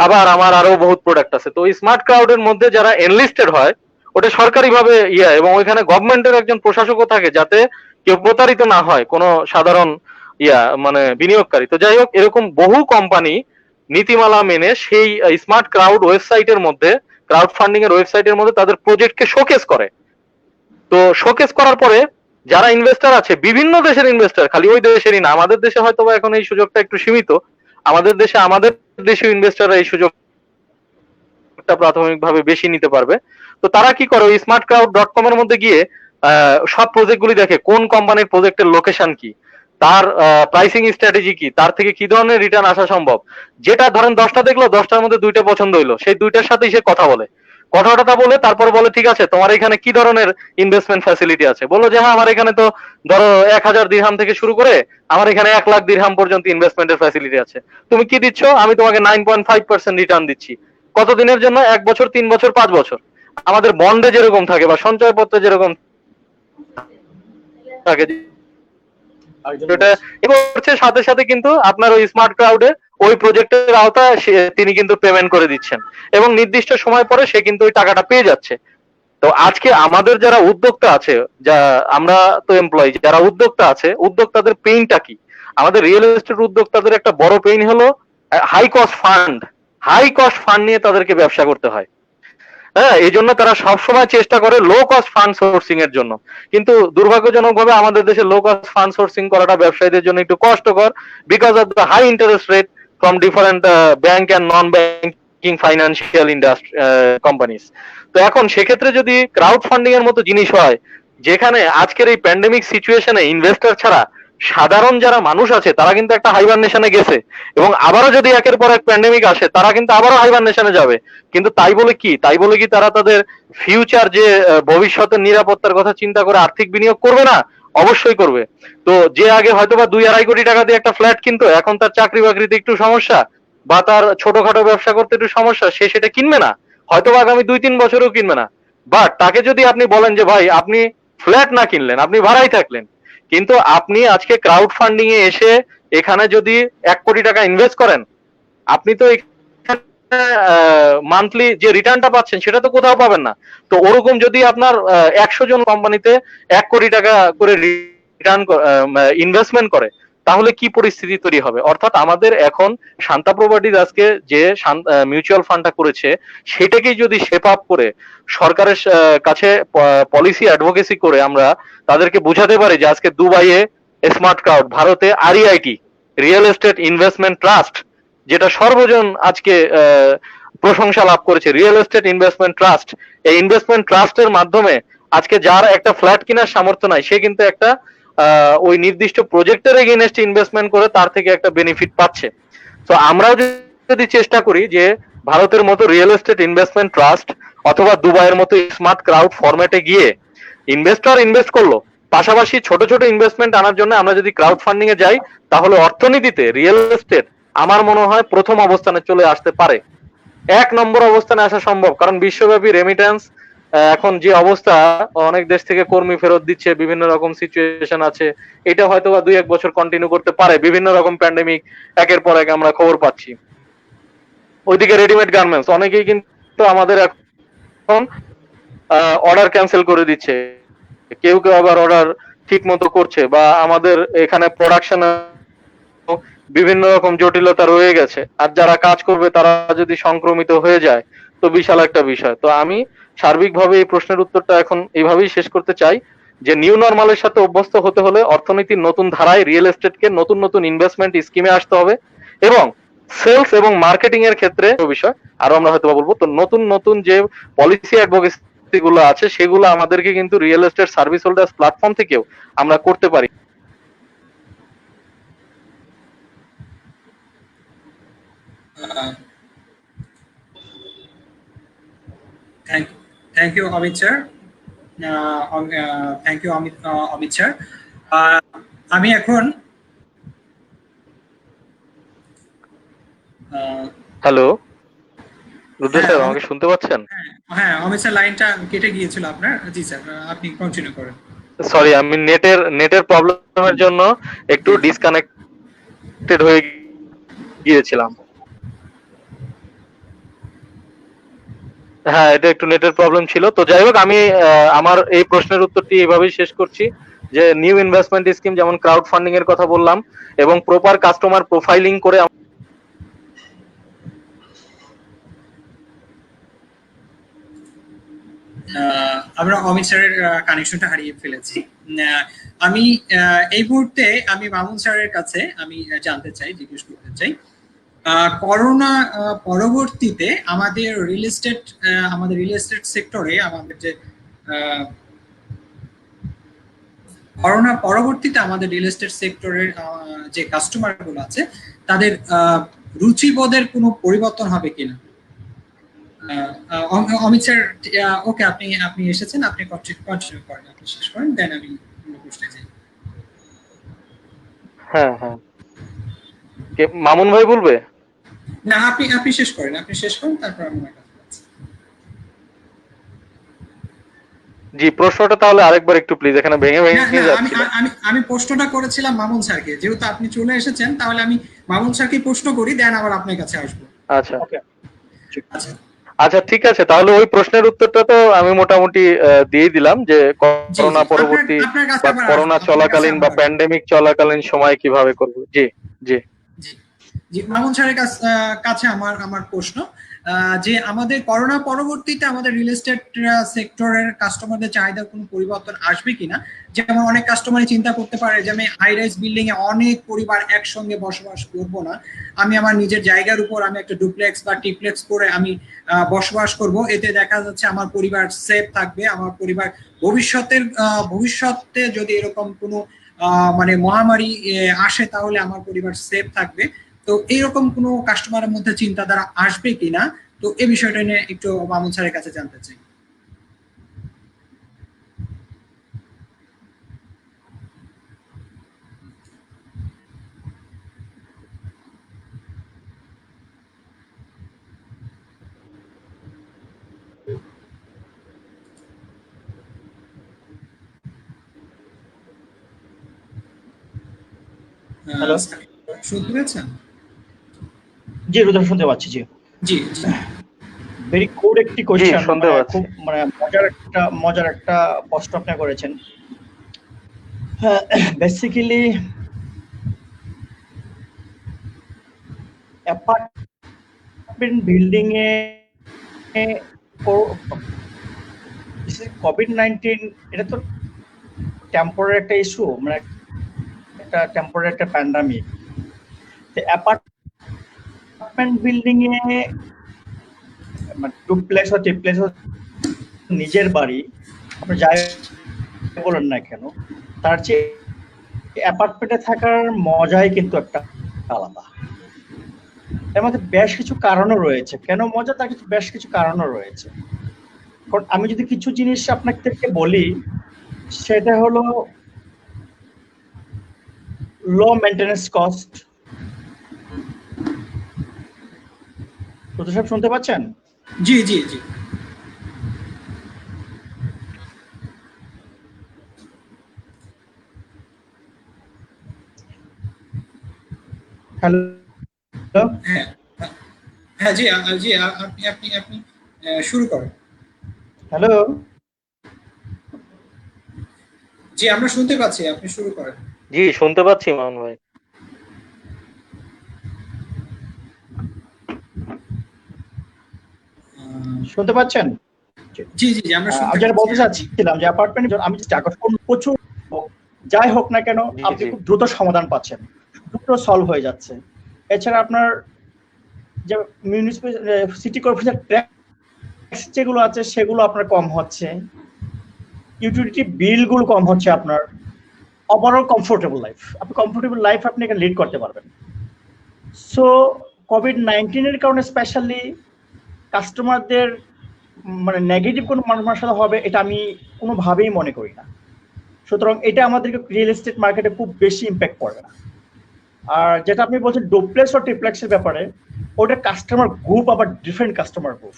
B: আবার আমার আরো বহুত প্রোডাক্ট আছে। তো এই স্মার্ট ক্রাউডের মধ্যে যারা এনলিস্টেড হয় ওটা সরকারি ভাবে এবং ওইখানে গভর্নমেন্টের একজন প্রশাসকও থাকে, যাতে কেউ প্রতারিত না হয়, কোনো সাধারণ মানে বিনিয়োগকারী। তো যাই হোক, এরকম বহু কোম্পানি নীতিমালা মেনে সেই স্মার্ট ক্রাউড ওয়েবসাইটের মধ্যে, ক্রাউড ফান্ডিং এর ওয়েবসাইটের মধ্যে তাদের প্রজেক্টকে শোকেস করে। তো শোকেস করার পরে যারা ইনভেস্টর আছে, বিভিন্ন দেশের ইনভেস্টর, খালি ওই দেশেরই না, আমাদের দেশে হয়তো বা এখন এই সুযোগটা একটু সীমিত, আমাদের দেশীয় ইনভেস্টররা এই সুযোগটা প্রাথমিকভাবে বেশি নিতে পারবে। তো তারা কি করে, ওই smartcrowd.com এর মধ্যে গিয়ে সব প্রজেক্টগুলি দেখে, কোন কোম্পানির প্রজেক্টের লোকেশন কি, তার প্রাইসিং স্ট্র্যাটেজি কি, তার থেকে কি ধরনের রিটার্ন আসা সম্ভব। যেটা ধরেন 10টা দেখলো, 10টার মধ্যে 2টা পছন্দ হইলো, সেই 2টার সাথেই সে কথা বলে, কথাটা বলে তারপর বলে ঠিক আছে তোমার এখানে কি ধরনের ইনভেস্টমেন্ট ফ্যাসিলিটি আছে। বললো যে হ্যাঁ, আমার এখানে তো ধরো 1000 দিরহাম থেকে শুরু করে আমার এখানে 1 লাখ দিরহাম পর্যন্ত ইনভেস্টমেন্টের ফ্যাসিলিটি আছে। তুমি কি দিচ্ছ? আমি তোমাকে 9.5% রিটার্ন দিচ্ছি। কতদিনের জন্য? 1 বছর, 3 বছর, 5 বছর। আমাদের বন্ডে যেরকম থাকে বা সঞ্চয়পত্রে যেরকম থাকে, সাথে সাথে কিন্তু আপনার ওই স্মার্ট ক্রাউডে ওই প্রজেক্টের আওতায় তিনি কিন্তু পেমেন্ট করে দিচ্ছেন এবং নির্দিষ্ট সময় পরে সে কিন্তু ওই টাকাটা পেয়ে যাচ্ছে। তো আজকে আমাদের যারা উদ্যোক্তা আছে, যা আমরা তো এমপ্লয়ি, যারা উদ্যোক্তা আছে, উদ্যোক্তাদের পেইনটা কি? আমাদের রিয়েল এস্টেট উদ্যোক্তাদের একটা বড় পেইন হলো high cost fund, high cost fund নিয়ে তাদেরকে ব্যবসা করতে হয়। হ্যাঁ, এই জন্য তারা সবসময় চেষ্টা করে লো কস্ট ফান্ড সোর্সিং এর জন্য। কিন্তু দুর্ভাগ্যজনক ভাবে আমাদের দেশে লো কস্ট ফান্ড সোর্সিং করাটা ব্যবসায়ীদের জন্য একটু কষ্টকর, because of the high interest rate from different bank and non banking financial industry companies. তো এখন সেক্ষেত্রে যদি ক্রাউড ফান্ডিং এর মতো জিনিস হয়, যেখানে আজকের এই প্যান্ডেমিক সিচুয়েশনে ইনভেস্টর ছাড়া সাধারণ যারা মানুষ আছে তারা কিন্তু একটা হাইবারনেশনে গেছে, এবং আবারও যদি একের পর এক প্যান্ডেমিক আসে তারা কিন্তু আবারও হাইবারনেশনে যাবে। কিন্তু তাই বলে কি তারা তাদের ফিউচার যে ভবিষ্যতের নিরাপত্তার কথা চিন্তা করে আর্থিক বিনিয়োগ করবে না? অবশ্যই করবে। তো যে আগে হয়তোবা 2-2.5 কোটি টাকা দিয়ে একটা ফ্ল্যাট কিনতো, এখন তার চাকরি বাকরিতে একটু সমস্যা বা তার ছোটখাটো ব্যবসা করতে একটু সমস্যা, সে সেটা কিনবে না, হয়তোবা আগামী 2-3 বছরেও কিনবে না। বাট তাকে যদি আপনি বলেন যে ভাই আপনি ফ্ল্যাট না কিনলেন, আপনি ভাড়াই থাকলেন, কিন্তু আপনি আজকে ক্রাউড ফান্ডিং এ এসে এখানে যদি 1 কোটি টাকা ইনভেস্ট করেন, আপনি তো মান্থলি যে রিটার্নটা পাচ্ছেন সেটা তো কোথাও পাবেন না। তো ওরকম যদি আপনার 100 জন কোম্পানিতে 1 কোটি টাকা করে রিটার্ন ইনভেস্টমেন্ট করে, তাহলে কি পরিস্থিতি তৈরি হবে? অর্থাৎ আমাদের এখন শান্তা প্রপার্টিজ আজকে যে মিউচুয়াল ফান্ডটা করেছে সেটাকেই যদি শেপ আপ করে সরকারের কাছে পলিসি অ্যাডভোকেসি করে আমরা তাদেরকে বুঝাতে পারি যে আজকে দুবাইয়ে স্মার্ট ক্রাউড, ভারতে REIT real estate investment trust, যেটা সর্বজন আজকে প্রশংসা লাভ করেছে, রিয়েল এস্টেট ইনভেস্টমেন্ট ট্রাস্ট, এই ইনভেস্টমেন্ট ট্রাস্টের মাধ্যমে আজকে যার একটা ফ্ল্যাট কেনার সামর্থ্য নাই সে কিন্তু একটা ওই নির্দিষ্ট প্রজেক্টের এগেইনস্ট ইনভেস্টমেন্ট করে তার থেকে একটা বেনিফিট পাচ্ছে। তো আমরাও যদি চেষ্টা করি যে ভারতের মতো রিয়েল এস্টেট ইনভেস্টমেন্ট ট্রাস্ট অথবা দুবাইয়ের মতো স্মার্ট ক্রাউড ফরম্যাটে গিয়ে ইনভেস্টর ইনভেস্ট করলো, পাশাপাশি ছোট ছোট ইনভেস্টমেন্ট আনার জন্য আমরা যদি ক্রাউড ফান্ডিং এ যাই, তাহলে অর্থনীতিতে রিয়েল এস্টেট আমার মনে হয় প্রথম অবস্থানে চলে আসতে পারে, 1 নম্বর অবস্থানে আসা সম্ভব। কারণ বিশ্বব্যাপী রেমিটেন্স এখন যে অবস্থা, অনেক দেশ থেকে কর্মী ফেরত দিচ্ছে, বিভিন্ন রকম সিচুয়েশন আছে, এটা হয়তো বা 2-1 বছর কন্টিনিউ করতে পারে, বিভিন্ন রকম প্যান্ডেমিক একের পর এক আমরা খবর পাচ্ছি। ওইদিকে রেডিমেড গার্মেন্টস, অনেকেই কিন্তু আমাদের এখন অর্ডার ক্যান্সেল করে দিচ্ছে, কেউ কেউ আবার অর্ডার ঠিক মতো করছে, বা আমাদের এখানে প্রোডাকশন বিভিন্ন রকম জটিলতা রয়ে গেছে, আর যারা কাজ করবে তারা যদি সংক্রমিত হয়ে যায় তো বিশাল একটা বিষয়। তো আমি সার্বিকভাবে এই প্রশ্নের উত্তরটা এখন এইভাবেই শেষ করতে চাই যে নিউ নরমালের সাথে অভ্যস্ত হতে হলে অর্থনীতির নতুন ধারায় রিয়েল এস্টেটকে নতুন নতুন ইনভেস্টমেন্ট স্কিমে আসতে হবে, এবং সেলস এবং মার্কেটিং এর ক্ষেত্রে বিষয় আরো আমরা হয়তো বলবো। তো নতুন নতুন যে পলিসি অ্যাডভোকেসি গুলো আছে সেগুলো আমাদেরকে কিন্তু real estate service holders platform থেকেও আমরা করতে পারি।
A: Thank you Amit sir, thank you Amit sir. আমি এখন
B: হ্যালো রুদ্র স্যার, আমাকে শুনতে পাচ্ছেন?
A: হ্যাঁ অমিত স্যার, লাইনটা কেটে গিয়েছিল আপনার। জি স্যার, আপনি কন্টিনিউ করেন।
B: সরি, আমি নেটের প্রবলেমের জন্য একটু ডিসকানেক্টেড হয়ে গিয়েছিলাম। হ্যাঁ, এটা একটু নেটের প্রবলেম ছিল। তো যাই হোক, আমি আমার এই প্রশ্নের উত্তরটি এইভাবেই শেষ করছি যে নিউ ইনভেস্টমেন্ট স্কিম যেমন ক্রাউড ফান্ডিং এর কথা বললাম, এবং প্রপার কাস্টমার প্রোফাইলিং করে
A: আমরা অমিত স্যারের কানেকশনটা হারিয়ে ফেলেছি। আমি এই মুহূর্তে আমি মামুন স্যারের কাছে আমি জানতে চাই, জিজ্ঞেস করতে চাই, করোনা পরবর্তীতে আমাদের রিয়েল এস্টেট সেক্টরে আমাদের যে করোনা পরবর্তীতে আমাদের রিয়েল এস্টেট সেক্টরের যে কাস্টমার গুলো আছে তাদের রুচিবোধের কোনো পরিবর্তন হবে কিনা? অমিত স্যার, ওকে, আপনি এসেছেন, আপনি কন্টিনিউ করেন, আপনি শেষ করেন, দেন আমি প্রশ্নে যাই।
B: হ্যাঁ, মামুন ভাই বলবে?
A: না, আপনি শেষ করেন, তারপর আমি
B: জি, প্রশ্নটা তাহলে আরেকবার একটু প্লিজ, এখানে ভেঙে ভেঙে যাচ্ছিল।
A: আমি প্রশ্নটা করেছিলাম মামুন স্যারকে, যেহেতু আপনি চলে এসেছেন তাহলে আমি মামুন স্যারকে প্রশ্ন করি, দেন আবার আপনার কাছে আসবো।
B: আচ্ছা আচ্ছা, ঠিক আছে, তাহলে ওই প্রশ্নের উত্তরটা তো আমি মোটামুটি দিয়ে দিলাম যে করোনা পরবর্তী বা করোনা চলাকালীন বা প্যান্ডেমিক চলাকালীন সময় কিভাবে করব। জি জি
A: জি, মামুন স্যারের কাছে আমার আমার প্রশ্ন, যে আমাদের করোনা পরবর্তীতে আমাদের রিয়েল এস্টেট সেক্টরের কাস্টমারদের চাহিদার কোনো পরিবর্তন আসবে কিনা? যেমন অনেক কাস্টমারই চিন্তা করতে পারে যে আমি হাই রাইজ বিল্ডিং এ অনেক পরিবার একসঙ্গে বসবাস করব না, আমি আমার নিজের জায়গার উপর আমি একটা ডুপ্লেক্স বা ট্রিপ্লেক্স করে আমি বসবাস করব, এতে দেখা যাচ্ছে আমার পরিবার সেফ থাকবে, আমার পরিবার ভবিষ্যতে যদি এরকম কোনো মানে মহামারী আসে তাহলে আমার পরিবার সেফ থাকবে। তো এইরকম কোনো কাস্টমারের মধ্যে চিন্তাধারা আসবে কিনা, তো এই বিষয়টা নিয়ে একটু মামুন স্যারের কাছে জানতে চাই।
C: হ্যালো,
A: শুনতে পেয়েছেন?
C: জি রুদ্র, শুনতে পাচ্ছি। জি
A: জি জি
C: ভেরি গুড একটি
B: জি
C: কোয়েশ্চেন,
B: শুনতে
C: মানে
B: পাচ্ছি।
C: খুব মানে মজার একটা প্রশ্ন আপনি করেছেন। বেসিক্যালি অ্যাপার্টমেন্ট বিল্ডিং এ কোভিড-19 এটা তো টেম্পোরারি একটা ইস্যু, মানে একটা টেম্পোরারি একটা প্যান্ডামিক। অ্যাপার্টমেন্ট বিল্ডিং এ মানে ডুপ্লেক্স বা ট্রিপ্লেক্স নিজের বাড়ি, আপনি যাই বলেন না কেন, তার চেয়ে অ্যাপার্টমেন্টে থাকার মজাই কিন্তু একটা আলাদা। এর মধ্যে বেশ কিছু কারণও রয়েছে, কেন মজা তার কিছু বেশ কিছু কারণও রয়েছে। কারণ আমি যদি কিছু জিনিস আপনাকে বলি, সেটা হলো লো মেইনটেনেন্স কস্ট। সব শুনতে পাচ্ছেন?
A: জি জি জি
C: হ্যালো,
A: হ্যাঁ হ্যাঁ জি জি আপনি আপনি আপনি শুরু করেন।
C: হ্যালো।
A: জি আমরা শুনতে পাচ্ছি, আপনি শুরু করেন।
B: জি শুনতে পাচ্ছি মামুন ভাই।
C: শুনতে পাচ্ছেন?
A: জি জি জি আমরা শুনতে
C: আমি যেটা
A: পাচ্ছি।
C: বলতে চাচ্ছিলাম যে অ্যাপার্টমেন্ট আমি প্রচুর যাই হোক না কেন,
B: জি
C: আপনি
B: জি
C: খুব দ্রুত সমাধান পাচ্ছেন, দ্রুত সলভ হয়ে যাচ্ছে। এছাড়া আপনার যে মিউনিসিপাল সিটি কর্পোরেশন ট্যাক্স যেগুলো আছে সেগুলো আপনার কম হচ্ছে, ইউটিলিটি বিল গুলো কম হচ্ছে, আপনার ওভারঅল কমফোর্টেবল লাইফ, আপনি এখানে লিড করতে পারবেন। সো কোভিড-19 এর কারণে স্পেশালি কাস্টমারদের মানে নেগেটিভ কোনো মাসালা হবে এটা আমি কোনোভাবেই মনে করি না। সুতরাং এটা আমাদেরকে রিয়েল এস্টেট মার্কেটে খুব বেশি ইম্প্যাক্ট করবে না। আর যেটা আপনি বলছেন ডুপ্লেক্স ও ট্রিপ্লেক্সের ব্যাপারে, ওটা কাস্টমার গ্রুপ আবার ডিফারেন্ট কাস্টমার গ্রুপ,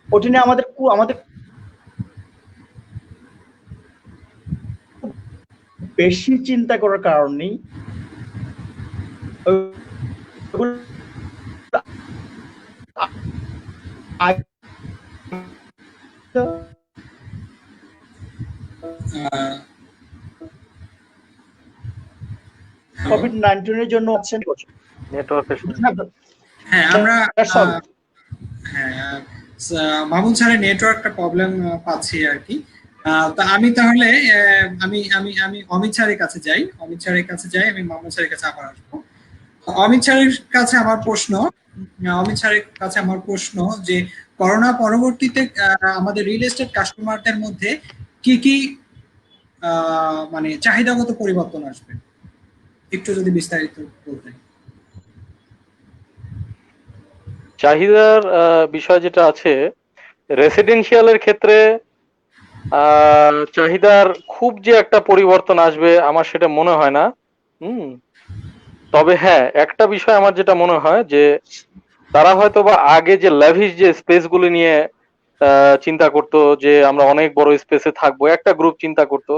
C: ওটা নিয়ে আমাদের বেশি চিন্তা করার কারণ নেই। কোভিড-19 এর জন্য
B: নেটওয়ার্কের
A: হ্যাঁ আমরা হ্যাঁ মামুন স্যারের নেটওয়ার্কটা প্রবলেম পাচ্ছি আর কি। তা আমি তাহলে আমি আমি আমি অমিত স্যারের কাছে যাই, আমি মামুন স্যারের কাছে আবার আসবো। অমিত স্যারের কাছে আমার প্রশ্ন, যে করোনা পরবর্তীতে আমাদের রিয়েল এস্টেট কাস্টমারদের মধ্যে কি কি মানে চাহিদাগত পরিবর্তন আসবে, একটু যদি বিস্তারিত বলতেন।
B: চাহিদার বিষয় যেটা আছে, রেসিডেন্সিয়ালের ক্ষেত্রে চাহিদার খুব যে একটা পরিবর্তন আসবে আমার সেটা মনে হয় না। তবে হ্যাঁ, একটা বিষয় আমার যেটা মনে হয় যে তারা হয়তো বা আগে যে ল্যাভিশ যে স্পেস গুলি নিয়ে চিন্তা করতো যে আমরা অনেক বড় স্পেসে থাকবো, একটা গ্রুপ চিন্তা করতো,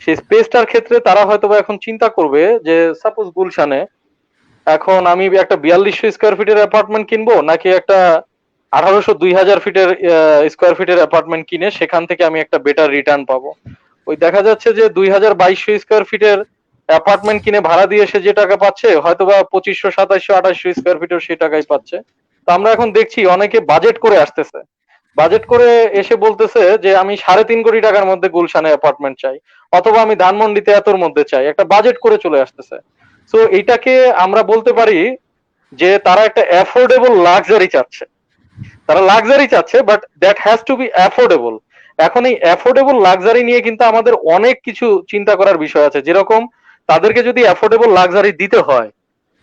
B: সেই স্পেসটার ক্ষেত্রে তারা হয়তো বা এখন চিন্তা করবে যে সাপোজ গুলশানে এখন আমি একটা 4200 স্কোয়ার ফিটের অ্যাপার্টমেন্ট কিনবো নাকি একটা 1800-2000 ফিটের স্কোয়ার ফিটের অ্যাপার্টমেন্ট কিনে সেখান থেকে আমি একটা বেটার রিটার্ন পাবো। ওই দেখা যাচ্ছে যে 2200 স্কোয়ার ফিটের অ্যাপার্টমেন্ট কিনে ভাড়া দিয়ে সে যে টাকা পাচ্ছে হয়তোবা 2500, 2700, 2800 স্কোয়ার ফিটের সেই টাকাই পাচ্ছে। তো আমরা এখন দেখছি অনেকে বাজেট করে আসতেছে, বাজেট করে এসে বলতেছে যে আমি 3.5 কোটি টাকার মধ্যে গুলশানে অ্যাপার্টমেন্ট চাই, অথবা আমি ধানমন্ডিতে এতর মধ্যে চাই, একটা বাজেট করে চলে আসতেছে। তো এইটাকে আমরা বলতে পারি যে তারা একটা অ্যাফোর্ডেবল লাক্সারি চাচ্ছে, তারা লাক্সারি চাচ্ছে, but that has to be affordable. এখন এই অ্যাফোর্ডেবল লাক্সারি নিয়ে কিন্তু আমাদের অনেক কিছু চিন্তা করার বিষয় আছে। যেরকম তাদেরকে যদি অ্যাফোর্ডেবল লাক্সারি দিতে হয়,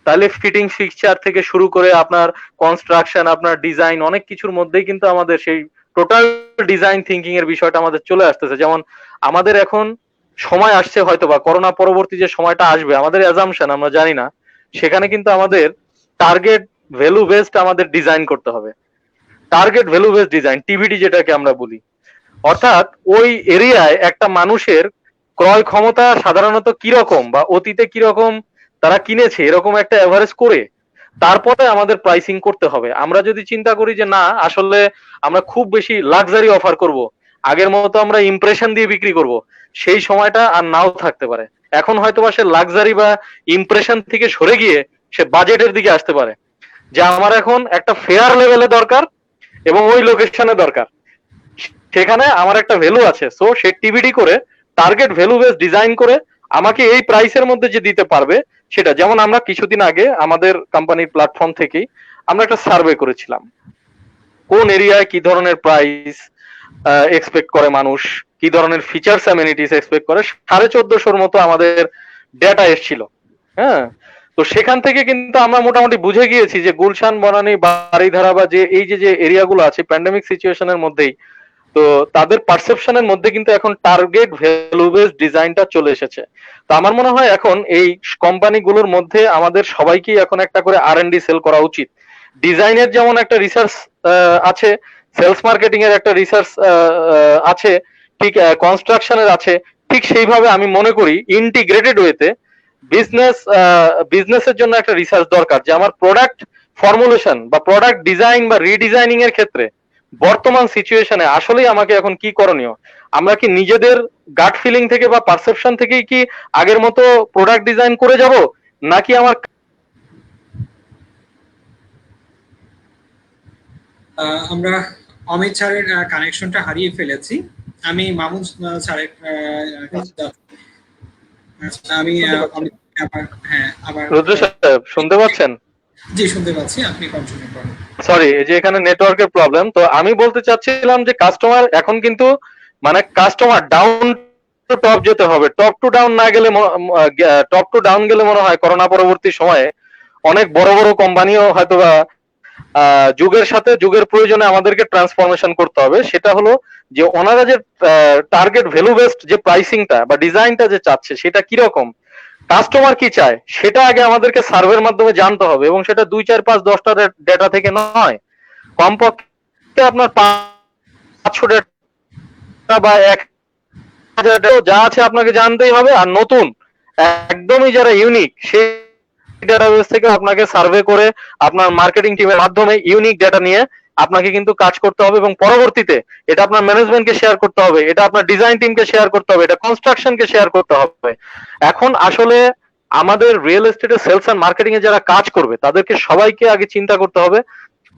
B: তাহলে ফিটিং ফিক্সচার থেকে শুরু করে আপনার কনস্ট্রাকশন, আপনার ডিজাইন, অনেক কিছুর মধ্যেই কিন্তু আমাদের সেই টোটাল ডিজাইন থিঙ্কিং এর বিষয়টা আমাদের চলে আসতেছে। যেমন আমাদের এখন সময় আসছে, হয়তো বা করোনা পরবর্তী যে সময়টা আসবে, আমাদের অ্যাজাম্পশন আমরা জানি না, সেখানে কিন্তু আমাদের টার্গেট ভ্যালু বেসড আমাদের ডিজাইন করতে হবে। Target value based design, TVD যেটাকে আমরা বলি। অর্থাৎ ওই এরিয়ায় একটা মানুষের ক্রয় ক্ষমতা সাধারণত কিরকম বা অতীতে কিরকম তারা কিনেছে, এরকম একটা এভারেজ করে তারপরে আমাদের প্রাইসিং করতে হবে। আমরা যদি চিন্তা করি যে না, আসলে আমরা খুব বেশি লাক্সারি অফার করব, আগের মতো আমরা ইমপ্রেশন দিয়ে বিক্রি করব, সেই সময়টা আর নাও থাকতে পারে। এখন হয়তো বা সে লাক্সারি বা ইমপ্রেশন থেকে সরে গিয়ে সে বাজেটের দিকে আসতে পারে, যে আমার এখন একটা ফেয়ার লেভেলে দরকার এবং ওই লোকেশনে দরকার, সেখানে আমার একটা ভ্যালু আছে। সো সে টিভিডি করে টার্গেট ভ্যালু বেস ডিজাইন করে আমাকে এই প্রাইসের মধ্যে যে দিতে পারবে সেটা। যেমন আমরা কিছুদিন আগে আমাদের কোম্পানির প্ল্যাটফর্ম থেকেই আমরা একটা সার্ভে করেছিলাম, কোন এরিয়ায় কি ধরনের প্রাইস এক্সপেক্ট করে মানুষ, কি ধরনের ফিচার্স অ্যামেনিটিস এক্সপেক্ট করে। 1450 মতো আমাদের ডেটা এসেছিল। হ্যাঁ, তো সেখান থেকে কিন্তু আমরা মোটামুটি বুঝে গিয়েছি যে গুলশান, বনানী, বারিধারা বা যে এই যে এরিয়াগুলো আছে প্যান্ডেমিক সিচুয়েশনের মধ্যেই, তো তাদের পারসেপশনের মধ্যে কিন্তু এখন টার্গেট ভ্যালু বেসড ডিজাইনটা চলে এসেছে। তো আমার মনে হয় এখন এই কোম্পানিগুলোর মধ্যে আমাদের সবাইকেই এখন একটা করে R&D সেল করা উচিত। ডিজাইনের যেমন একটা রিসার্চ আছে, সেলস মার্কেটিং এর একটা রিসার্চ আছে, ঠিক কনস্ট্রাকশনের আছে, ঠিক সেইভাবে আমি মনে করি ইন্টিগ্রেটেড ওয়েতে বিজনেসের জন্য একটা রিসার্চ দরকার, যে আমার প্রোডাক্ট ফর্মুলেশন বা প্রোডাক্ট ডিজাইন বা রিডিজাইনিং এর ক্ষেত্রে বর্তমান সিচুয়েশনে আসলেই আমাকে এখন কি করণীয়। আমরা কি নিজেদের গাট ফিলিং থেকে বা পারসেপশন থেকেই কি আগের মতো প্রোডাক্ট ডিজাইন করে যাব, নাকি আমার
A: আমরা অমিত স্যারের কানেকশনটা হারিয়ে ফেলেছি। আমি মামুন স্যারের আমি হ্যাঁ আবার
B: রুদ্র সাহেব শুনতে পাচ্ছেন?
A: জি শুনতে পাচ্ছি, আপনি কন্টিনিউ করুন।
B: সরি, এই যে এখানে নেটওয়ার্কের প্রবলেম। তো আমি বলতে চাচ্ছিলাম যে কাস্টমার এখন কিন্তু মানে কাস্টমার ডাউন টু টপ যেতে হবে, টপ টু ডাউন না গেলে, টপ টু ডাউন গেলে মনে হয় করোনা পরবর্তী সময়ে অনেক বড় বড় কোম্পানিও হয়তোবা যুগের সাথে যুগের প্রয়োজনে আমাদেরকে ট্রান্সফরমেশন করতে হবে। সেটা হলো যে ওনারা যে টার্গেট ভ্যালু বেসড যে প্রাইসিংটা বা ডিজাইনটা যে চাচ্ছে সেটা কিরকম, কাস্টমার কি চায়, সেটা আগে আমাদেরকে সার্ভের মাধ্যমে জানতে হবে। এবং সেটা 2, 4, 5, 10টা ডেটা থেকে নয়, কমপক্ষে আপনার 500 ডেটা বা 1000 ডেটা যা আছে আপনাকে জানতেই হবে। আর নতুন একদমই যারা ইউনিক, সেই ডেটাবেস থেকে আপনাকে সার্ভে করে আপনার মার্কেটিং টিমের মাধ্যমে ইউনিক ডেটা নিয়ে আপনাকে কিন্তু কাজ করতে হবে, এবং পরবর্তীতে এটা আপনার ম্যানেজমেন্টকে শেয়ার করতে হবে, এটা আপনার ডিজাইন টিমকে শেয়ার করতে হবে, এটা কনস্ট্রাকশনকে শেয়ার করতে হবে। এখন আসলে আমাদের রিয়েল এস্টেটের সেলস এন্ড মার্কেটিং এ যারা কাজ করবে তাদেরকে সবাইকে আগে চিন্তা করতে হবে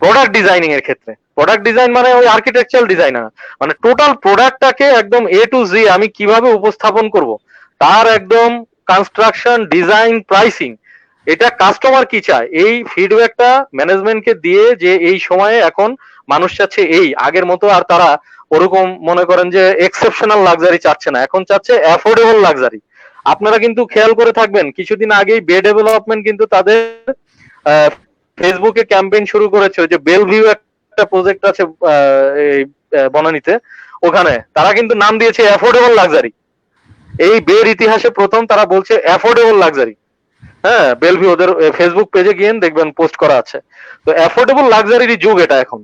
B: প্রোডাক্ট ডিজাইনিং এর ক্ষেত্রে। প্রোডাক্ট ডিজাইন মানে ওই আর্কিটেকচারাল ডিজাইন না, মানে টোটাল প্রোডাক্টটাকে একদম A to Z আমি কিভাবে উপস্থাপন করব, তার একদম কনস্ট্রাকশন, ডিজাইন, প্রাইসিং, এটা কাস্টমার কি চায় এই ফিডব্যাকটা ম্যানেজমেন্টকে দিয়ে, যে এই সময়ে এখন মানুষ চাচ্ছে এই, আগের মতো আর তারা ওরকম মনে করেন যে এক্সেপশনাল লাক্সারি চাচ্ছে না, এখন চাচ্ছে অ্যাফোর্ডেবল লাক্সারি। আপনারা কিন্তু খেয়াল করে থাকবেন কিছুদিন আগেই বে ডেভেলপমেন্ট কিন্তু তাদের ফেসবুকে ক্যাম্পেইন শুরু করেছে, যে বেলভিউ একটা প্রজেক্ট আছে এই বনানীতে, ওখানে তারা কিন্তু নাম দিয়েছে অ্যাফোর্ডেবল লাক্সারি। এই বের ইতিহাসে প্রথম তারা বলছে অ্যাফোর্ডেবল লাক্সারি। হ্যাঁ, বেলভিউ ওদের ফেসবুক পেজে গিয়ে দেখবেন পোস্ট করা আছে। তো অ্যাফোর্ডেবল লাক্সারির যুগ এটা এখন।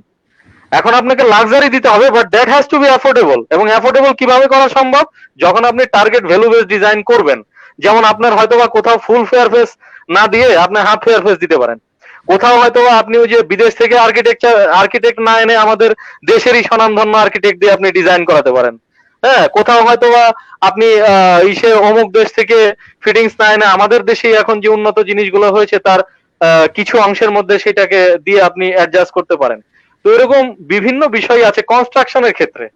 B: এখন আপনাকে লাক্সারি দিতে হবে, but that has to be affordable. এবং অ্যাফোর্ডেবল কিভাবে করা সম্ভব, যখন আপনি টার্গেট ভ্যালু বেস ডিজাইন করবেন। যেমন আপনার হয়তোবা কোথাও ফুল ফেয়ার ফেস না দিয়ে আপনি হাফ ফেয়ার ফেস দিতে পারেন, কোথাও হয়তোবা আপনি ওই যে বিদেশ থেকে আর্কিটেক্ট না এনে আমাদের দেশেরই স্বনামধন্য আর্কিটেক্ট দিয়ে আপনি ডিজাইন করাতে পারেন। হ্যাঁ, কোথাও হয়তো বা আপনি ইসে অমুক দেশ থেকে ফিটিংস না এনে আমাদের দেশে এখন যে উন্নত জিনিসগুলো হয়েছে তার কিছু অংশের মধ্যে সেটাকে দিয়ে আপনি অ্যাডজাস্ট করতে পারেন। তো এরকম বিভিন্ন বিষয় আছে কনস্ট্রাকশনের ক্ষেত্রে।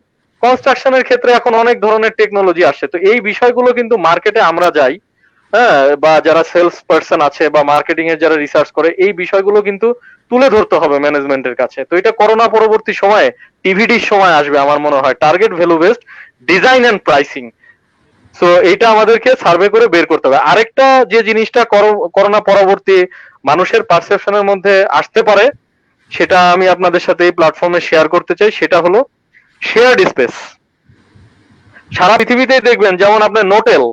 B: কনস্ট্রাকশনের ক্ষেত্রে এখন অনেক ধরনের টেকনোলজি আসছে। তো এই বিষয়গুলো কিন্তু মার্কেটে আমরা যাই, হ্যাঁ, বা যারা সেলস পার্সন আছে বা মার্কেটিং এর যারা রিসার্চ করে, এই বিষয়গুলো কিন্তু তুলে ধরতে হবে ম্যানেজমেন্টের কাছে। তো এটা করোনা পরবর্তী সময়ে টিভিডির সময় আসবে আমার মনে হয়, target value based design and pricing. So এটা আমাদেরকে সার্ভে করে বের করতে হবে। আরেকটা যে জিনিসটা করোনা পরবর্তী মানুষের পারসেপশনের মধ্যে আসতে পারে, সেটা আমি আপনাদের সাথে এই প্ল্যাটফর্মে শেয়ার করতে চাই, সেটা হলো শেয়ার্ড স্পেস। সারা পৃথিবীতে দেখবেন, যেমন আপনার নোটেল,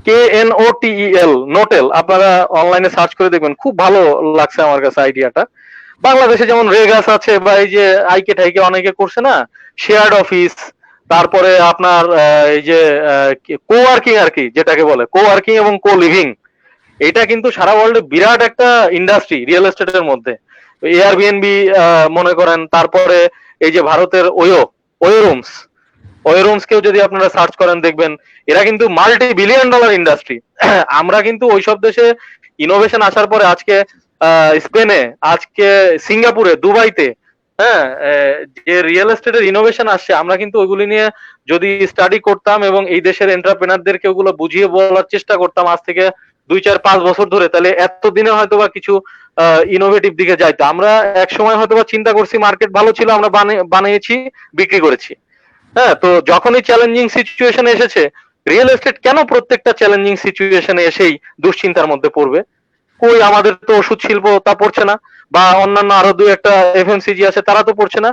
B: KNOTEL, নোটেল, আপনারা অনলাইনে সার্চ করে দেখবেন, খুব ভালো লাগছে আমার কাছে আইডিয়াটা। বাংলাদেশে যেমন রেগাস আছে, বা এই যে আইকে ঠাইকে অনেকে করছে না, শেয়ার্ড অফিস, তারপরে আপনার এই যে কোওয়ার্কিং আর কি, যেটাকে বলে কোওয়ার্কিং এবং কো লিভিং, এটা কিন্তু সারা ওয়ার্ল্ডে বিরাট একটা ইন্ডাস্ট্রি রিয়েল এস্টেটের মধ্যে। এয়ারবিএনবি মনে করেন, তারপরে এই যে ভারতের ওয়ো রুমস কেও যদি আপনারা সার্চ করেন দেখবেন এরা কিন্তু মাল্টি বিলিয়ন ডলার ইন্ডাস্ট্রি। আমরা কিন্তু ওইসব দেশে ইনোভেশন আসার পরে আজকে স্পেনে, আজকে সিঙ্গাপুরে, দুবাইতে, হ্যাঁ, যে রিয়েল এস্টেটের ইনোভেশন আসছে, আমরা কিন্তু ওইগুলি নিয়ে যদি স্টাডি করতাম এবং এই দেশের এন্টারপ্রেনারদেরকে ওগুলো বুঝিয়ে বলার চেষ্টা করতাম আজ থেকে 2, 4, 5 বছর ধরে, তাহলে এতদিনে হয়তো বা কিছু ইনোভেটিভ দিকে যাইতো। আমরা এক সময় হয়তো বা চিন্তা করছি মার্কেট ভালো ছিল, আমরা বানিয়েছি, বিক্রি করেছি। হ্যাঁ, তো যখনই চ্যালেঞ্জিং সিচুয়েশন এসেছে, রিয়েল এস্টেট কেন প্রত্যেকটা চ্যালেঞ্জিং সিচুয়েশনে এসেই দুশ্চিন্তার মধ্যে পড়বে? কই আমাদের তো ওষুধ শিল্প তা পড়ছে না, বা অন্যান্য আরো 2-1টা এফএমসিজি আছে তারা তো পড়ছে না।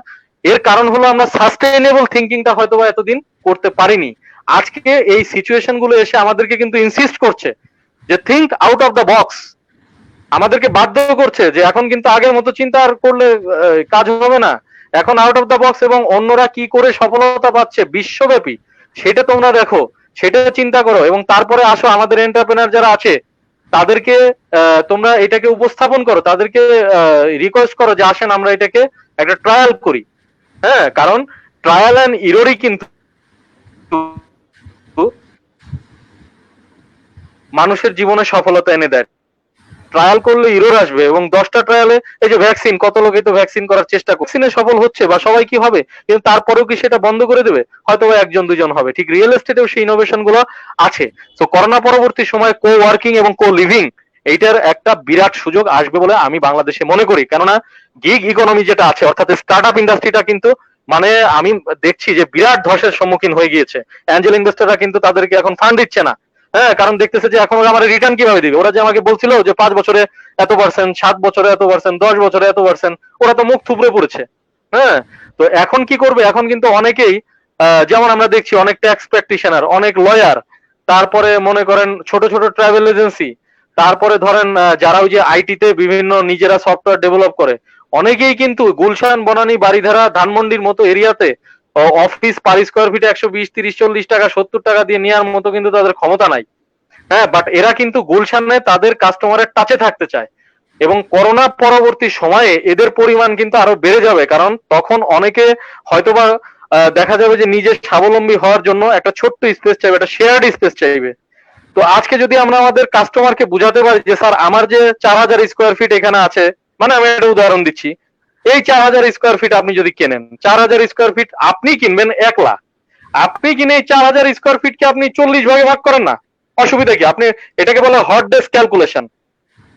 B: এর কারণ হলো আমরা সাস্টেইনেবল থিঙ্কিংটা হয়তো বা এতদিন করতে পারিনি। আজকে এই সিচুয়েশন গুলো এসে আমাদেরকে কিন্তু ইনসিস্ট করছে যে think out of the box, আমাদেরকে বাধ্য করছে যে এখন কিন্তু আগের মতো চিন্তা আর করলে কাজ হবে না, এখন আউট অফ দ্য বক্স, এবং অন্যরা কি করে সফলতা পাচ্ছে বিশ্বব্যাপী সেটা তোমরা দেখো, সেটা চিন্তা করো, এবং তারপরে আসো আমাদের এন্টারপ্রেনার যারা আছে তাদেরকে তোমরা এটাকে উপস্থাপন করো, তাদেরকে রিকোয়েস্ট করো যে আসেন আমরা এটাকে একটা ট্রায়াল করি। হ্যাঁ, কারণ ট্রায়াল অ্যান্ড ইরোরই কিন্তু মানুষের জীবনে সফলতা এনে দেয়। ট্রায়াল করলে ইরোর আসবে, এবং 10টা ট্রায়ালে, এই যে ভ্যাকসিন, কত লোকে তো ভ্যাকসিন করার চেষ্টা করছে, ভ্যাকসিনে সফল হচ্ছে বা সবাই কি হবে, কিন্তু তারপরেও কি সেটা বন্ধ করে দেবে? হয়তো 1-2 জন হবে। ঠিক রিয়েল এস্টেটেও সেই ইনোভেশন গুলো আছে। তো করোনা পরবর্তী সময় কো ওয়ার্কিং এবং কো লিভিং এইটার একটা বিরাট সুযোগ আসবে বলে আমি বাংলাদেশে মনে করি। কেননা গিগ ইকোনমি যেটা আছে, অর্থাৎ স্টার্ট আপ ইন্ডাস্ট্রিটা কিন্তু মানে আমি দেখছি যে বিরাট ধসের সম্মুখীন হয়ে গিয়েছে। অ্যাঞ্জেল ইনভেস্টররা কিন্তু তাদেরকে এখন ফান্ড দিচ্ছে না। হ্যাঁ, কারণ দেখতেছে যে এখন ওরা আমার রিটার্ন কিভাবে দিবে। ওরা যে আমাকে বলছিল যে 5 বছরে এত পার্সেন্ট, 7 বছরে এত পার্সেন্ট, 10 বছরে এত পার্সেন্ট, ওরা তো মুখ থুবড়ে পড়েছে। হ্যাঁ, তো এখন কি করবে? এখন কিন্তু অনেকেই যেমন আমরা দেখছি অনেক ট্যাক্স প্র্যাকটিশনার, অনেক লয়ার, তারপরে মনে করেন ছোট ছোট ট্রাভেল এজেন্সি, তারপরে ধরেন যারা ওই যে আইটিতে বিভিন্ন নিজেরা সফটওয়্যার ডেভেলপ করে, অনেকেই কিন্তু গুলশান, বনানী, বারিধারা, ধানমন্ডির মতো এরিয়াতে অফিস পার স্কোয়ার ফিটে 120, 30, 40 টাকা, 70 টাকা দিয়ে নেওয়ার মতো কিন্তু তাদের ক্ষমতা নাই। হ্যাঁ, বাট এরা কিন্তু গুলশানে তাদের কাস্টমারের টাচে থাকতে চায়, এবং করোনা পরবর্তী সময়ে এদের পরিমাণ কিন্তু আরো বেড়ে যাবে, কারণ তখন অনেকে হয়তোবা দেখা যাবে যে নিজের স্বাবলম্বী হওয়ার জন্য একটা ছোট্ট স্পেস চাইবে, একটা শেয়ার্ড স্পেস চাইবে। তো আজকে যদি আমরা আমাদের কাস্টমারকে বুঝাতে পারি যে স্যার আমার যে 4000 স্কোয়ার ফিট এখানে আছে, মানে আমি একটা উদাহরণ দিচ্ছি, এই 4000 স্কোয়ার ফিট আপনি যদি কেনেন, 4000 স্কোয়ার ফিট আপনি কিনবেন 1 লাখ, আপনি কিনে এই 4000 স্কোয়ার ফিটকে আপনি 40 ভাগে ভাগ করেন না, অসুবিধা কি? আপনি এটাকে বলে হট ডেস্ক ক্যালকুলেশন,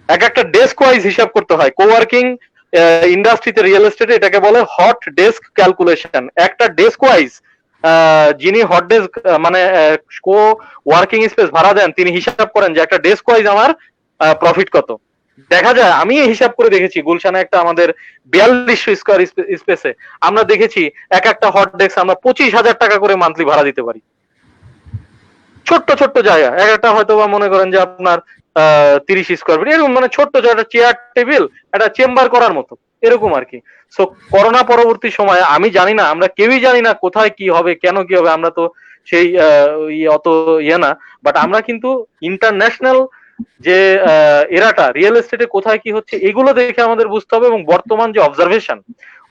B: এক একটা ডেস্ক ওয়াইজ হিসাব করতে হয়। কোওয়ার্কিং ইন্ডাস্ট্রিতে, রিয়েল এস্টেটে এটাকে বলে হট ডেস্ক ক্যালকুলেশন। একটা ডেস্ক ওয়াইজ যিনি হট ডেস্ক মানে কো ওয়ার্কিং স্পেস ভাড়া দেন, তিনি হিসাব করেন যে একটা ডেস্ক ওয়াইজ আমার প্রফিট কত। দেখা যায়, আমি হিসাব করে দেখেছি গুলশানে একটা আমাদের 4200 স্কোয়ার স্পেসে আমরা দেখেছি এক একটা হট ডেস্ক আমরা 25,000 টাকা করে মান্থলি ভাড়া দিতে পারি। ছোট্ট ছোট্ট জায়গা, এক একটা হয়তো বা মনে করেন যে আপনার 30 স্কোয়ার ফিট, এরকম মানে ছোট্ট একটা চেয়ার টেবিল, একটা চেম্বার করার মতো, এরকম আর কি। সো করোনা পরবর্তী সময়ে আমি জানি না, আমরা কেউই জানি না কোথায় কি হবে, কেন কি হবে, আমরা তো সেই অত না, বাট আমরা কিন্তু ইন্টারন্যাশনাল যে এরাটা রিয়েল এস্টেটে কোথায় কি হচ্ছে এগুলো দেখে আমাদের বুঝতে হবে, এবং বর্তমান যে অবজারভেশন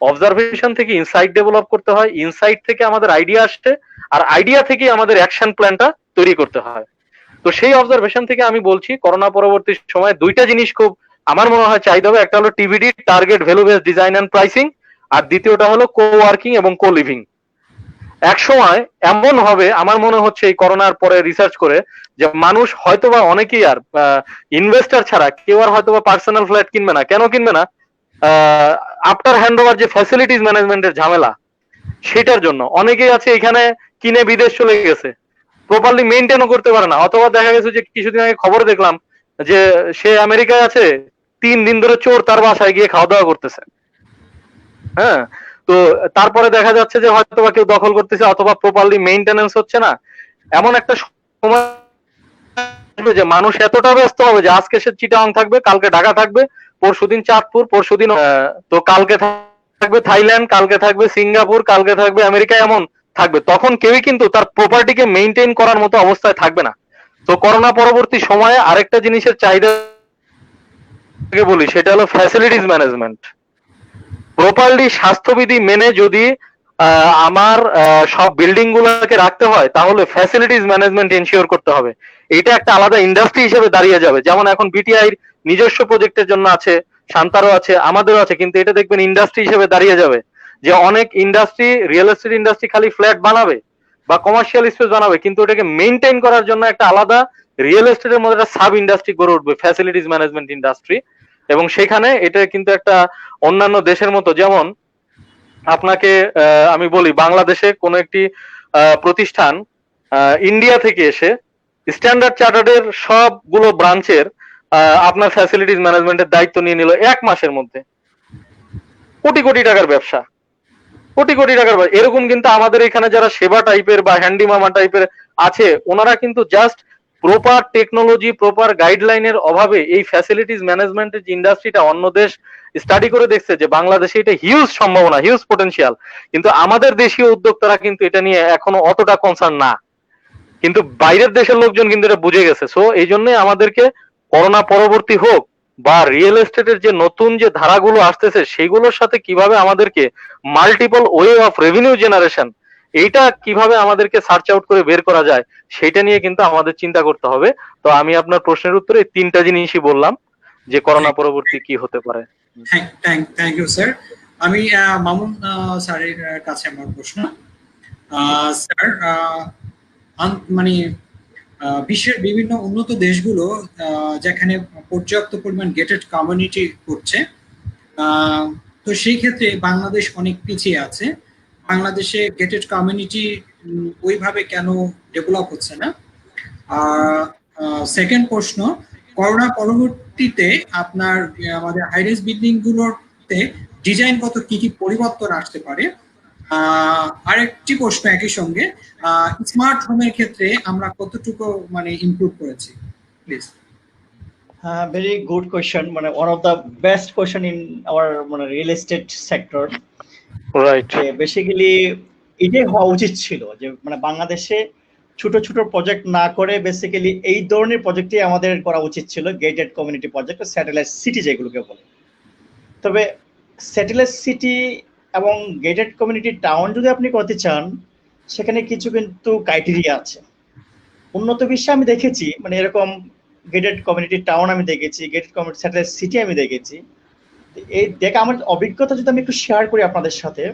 B: অবজারভেশন থেকে ইনসাইট ডেভেলপ করতে হয়, ইনসাইট থেকে আমাদের আইডিয়া আসছে, আর আইডিয়া থেকে আমাদের অ্যাকশন প্ল্যানটা তৈরি করতে হয়। তো সেই অবজারভেশন থেকে আমি বলছি করোনা পরবর্তী সময়ে দুইটা জিনিস খুব আমার মনে হয় চাহিদা হবে। একটা হলো TBD, target value base design and pricing, আর দ্বিতীয়টা হলো কো ওয়ার্কিং এবং কো লিভিং। এক সময় এমন হবে আমার মনে হচ্ছে এই করোনার পরে রিসার্চ করে, যে মানুষ হয়তোবা অনেকেই আর ইনভেস্টর ছাড়া কেউ আর হয়তোবা পার্সোনাল ফ্ল্যাট কিনবে না। কেন কিনবে না? আফটার হ্যান্ড ওভার যে ফ্যাসিলিটিস ম্যানেজমেন্টের ঝামেলা, সেটার জন্য অনেকেই আছে এখানে কিনে বিদেশ চলে গেছে, প্রপারলি মেনটেনও করতে পারে না। অথবা দেখা গেছে যে কিছুদিন আগে খবর দেখলাম যে সে আমেরিকায় আছে, 3 দিন ধরে চোর তার বাসায় গিয়ে খাওয়া দাওয়া করতেছে। হ্যাঁ, তো তারপরে দেখা যাচ্ছে যে হয়তো বা কেউ দখল করতেছে অথবা প্রপারলি মেইনটেনেন্স হচ্ছে না। এমন একটা সময় আসবে যে মানুষ এতটা ব্যস্ত হবে যে আজকে সে চিটাগাং থাকবে, কালকে ঢাকা থাকবে, পরশুদিন চাঁদপুর, পরশুদিন তো কালকে থাকবে থাইল্যান্ড, কালকে থাকবে সিঙ্গাপুর, কালকে থাকবে আমেরিকা, এমন থাকবে। তখন কেউই কিন্তু তার প্রপার্টিকে মেইনটেইন করার মতো অবস্থায় থাকবে না। তো করোনা পরবর্তী সময়ে আরেকটা জিনিসের চাহিদা বলি, সেটা হলো ফ্যাসিলিটিস ম্যানেজমেন্ট। প্রপারলি স্বাস্থ্যবিধি মেনে যদি আমার সব বিল্ডিং গুলোকে রাখতে হয়, তাহলে ফ্যাসিলিটিস ম্যানেজমেন্ট এনশিওর করতে হবে। এটা একটা আলাদা ইন্ডাস্ট্রি হিসেবে দাঁড়িয়ে যাবে। যেমন এখন বিটিআই নিজস্ব প্রজেক্টের জন্য আছে, শান্তারও আছে, আমাদেরও আছে, কিন্তু এটা দেখবেন ইন্ডাস্ট্রি হিসেবে দাঁড়িয়ে যাবে। যে অনেক ইন্ডাস্ট্রি, রিয়েল এস্টেট ইন্ডাস্ট্রি খালি ফ্ল্যাট বানাবে বা কমার্শিয়াল স্পেস বানাবে, কিন্তু এটাকে মেইনটেইন করার জন্য একটা আলাদা রিয়েল এস্টেটের মধ্যে একটা সাব ইন্ডাস্ট্রি গড়ে উঠবে, ফ্যাসিলিটিস ম্যানেজমেন্ট ইন্ডাস্ট্রি। এবং সেখানে এটা কিন্তু একটা অন্যান্য দেশের মতো, যেমন আপনাকে আমি বলি, বাংলাদেশে কোনো একটি প্রতিষ্ঠান ইন্ডিয়া থেকে এসে স্ট্যান্ডার্ড চার্টার্ডের সবগুলো ব্রাঞ্চের আপনার ফ্যাসিলিটিস ম্যানেজমেন্টের দায়িত্ব নিয়ে নিল 1 মাসের মধ্যে। কোটি কোটি টাকার ব্যবসা, কোটি কোটি টাকার ব্যবসা। এরকম কিন্তু আমাদের এখানে যারা সেবা টাইপের বা হ্যান্ডি মামা টাইপের আছে, ওনারা কিন্তু জাস্ট প্রপার টেকনোলজি, প্রপার গাইডলাইনের অভাবে এই ফ্যাসিলিটিস ম্যানেজমেন্টের যে ইন্ডাস্ট্রিটা, অন্য দেশ স্টাডি করে দেখছে যে বাংলাদেশে এটা হিউজ সম্ভাবনা, হিউজ পটেনশিয়াল, কিন্তু আমাদের দেশীয় উদ্যোক্তারা কিন্তু এটা নিয়ে এখনো অতটা কনসার্ন না। কিন্তু বাইরের দেশের লোকজন কিন্তু এটা বুঝে গেছে। সো এই জন্যই আমাদেরকে করোনা পরবর্তী হোক বা রিয়েল এস্টেটের যে নতুন যে ধারাগুলো আসতেছে, সেগুলোর সাথে কিভাবে আমাদেরকে multiple way of revenue generation, এইটা কিভাবে আমাদেরকে সার্চ আউট করে বের করা যায়, সেটা নিয়ে কিন্তু আমাদের চিন্তা করতে হবে। তো আমি আপনার প্রশ্নের উত্তরে 3টা জিনিসই বললাম যে করোনা পরবর্তী কি হতে পারে।
A: Thank you sir. আমি মামুন স্যারের কাছে আমার প্রশ্ন। স্যার, মানে বিশ্বের বিভিন্ন উন্নত দেশগুলো যেখানে পর্যাপ্ত পরিমাণ গেটেড কমিউনিটি করছে, তো সেই ক্ষেত্রে বাংলাদেশ অনেক পিছিয়ে আছে। বাংলাদেশে গেটেড কমিউনিটি ওইভাবে কেন ডেভেলপ হচ্ছে না? সেকেন্ড প্রশ্ন, করোনা পরবর্তীতে আপনার আমাদের হাইরাইজ বিল্ডিং গুলোতে ডিজাইনগত কি কি পরিবর্তন আসতে পারে? আরেকটি প্রশ্ন একই সঙ্গে, স্মার্ট হোমের ক্ষেত্রে আমরা কতটুকু মানে ইমপ্রুভ করেছি, প্লিজ।
C: ভেরি গুড কোয়েশ্চেন, মানে one of the best question in our মানে real estate sector.
B: Right,
C: basically এটাই হওয়া উচিত ছিল যে মানে বাংলাদেশে ছোট ছোট প্রজেক্ট না করে বেসিক্যালি এই ধরনের প্রজেক্টই আমাদের করা উচিত ছিল, gated community project, satellite city যেগুলোকে বলে। তবে স্যাটেলাইট সিটি এবং গেটেড কমিউনিটি টাউন যদি আপনি করতে চান, সেখানে কিছু কিন্তু ক্রাইটেরিয়া আছে। উন্নত বিশ্বে আমি দেখেছি মানে এরকম গেটেড কমিউনিটি টাউন আমি দেখেছি, গেটেড কমিউনিটি স্যাটেলাইট সিটি আমি দেখেছি। এই দেখে আমার অভিজ্ঞতা যদি আমি একটু শেয়ার করি আপনাদের সাথে,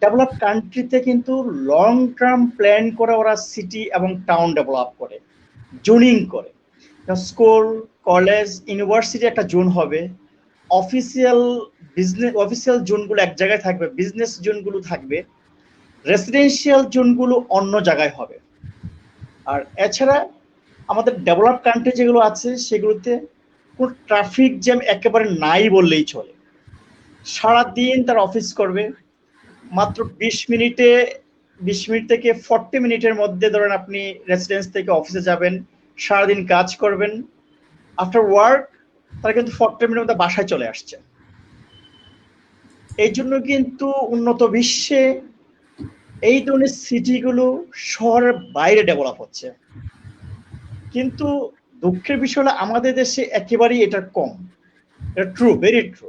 C: ডেভেলপ কান্ট্রিতে কিন্তু লং টার্ম প্ল্যান করে ওরা সিটি এবং টাউন ডেভেলপ করে, জোনিং করে। স্কুল, কলেজ, ইউনিভার্সিটি একটা জোন হবে, অফিসিয়াল জোনগুলো এক জায়গায় থাকবে, বিজনেস জোনগুলো থাকবে, রেসিডেন্সিয়াল জোনগুলো অন্য জায়গায় হবে। আর এছাড়া আমাদের ডেভেলপ কান্ট্রি যেগুলো আছে সেগুলোতে কোনো ট্রাফিক জ্যাম একেবারে নাই বললেই চলে। সারাদিন তার অফিস করবে, মাত্র 20 মিনিট থেকে 40 মিনিটের মধ্যে ধরেন আপনি রেসিডেন্স থেকে অফিসে যাবেন, সারাদিন কাজ করবেন, আফটার ওয়ার্ক তারা কিন্তু 40 মিনিটের মধ্যে বাসায় চলে আসছে। এই জন্য কিন্তু উন্নত বিশ্বে এই ধরনের সিটিগুলো শহরের বাইরে ডেভেলপ হচ্ছে, কিন্তু দুঃখের বিষয় হলো আমাদের দেশে একেবারেই এটা কম। এটা ট্রু, ভেরি ট্রু।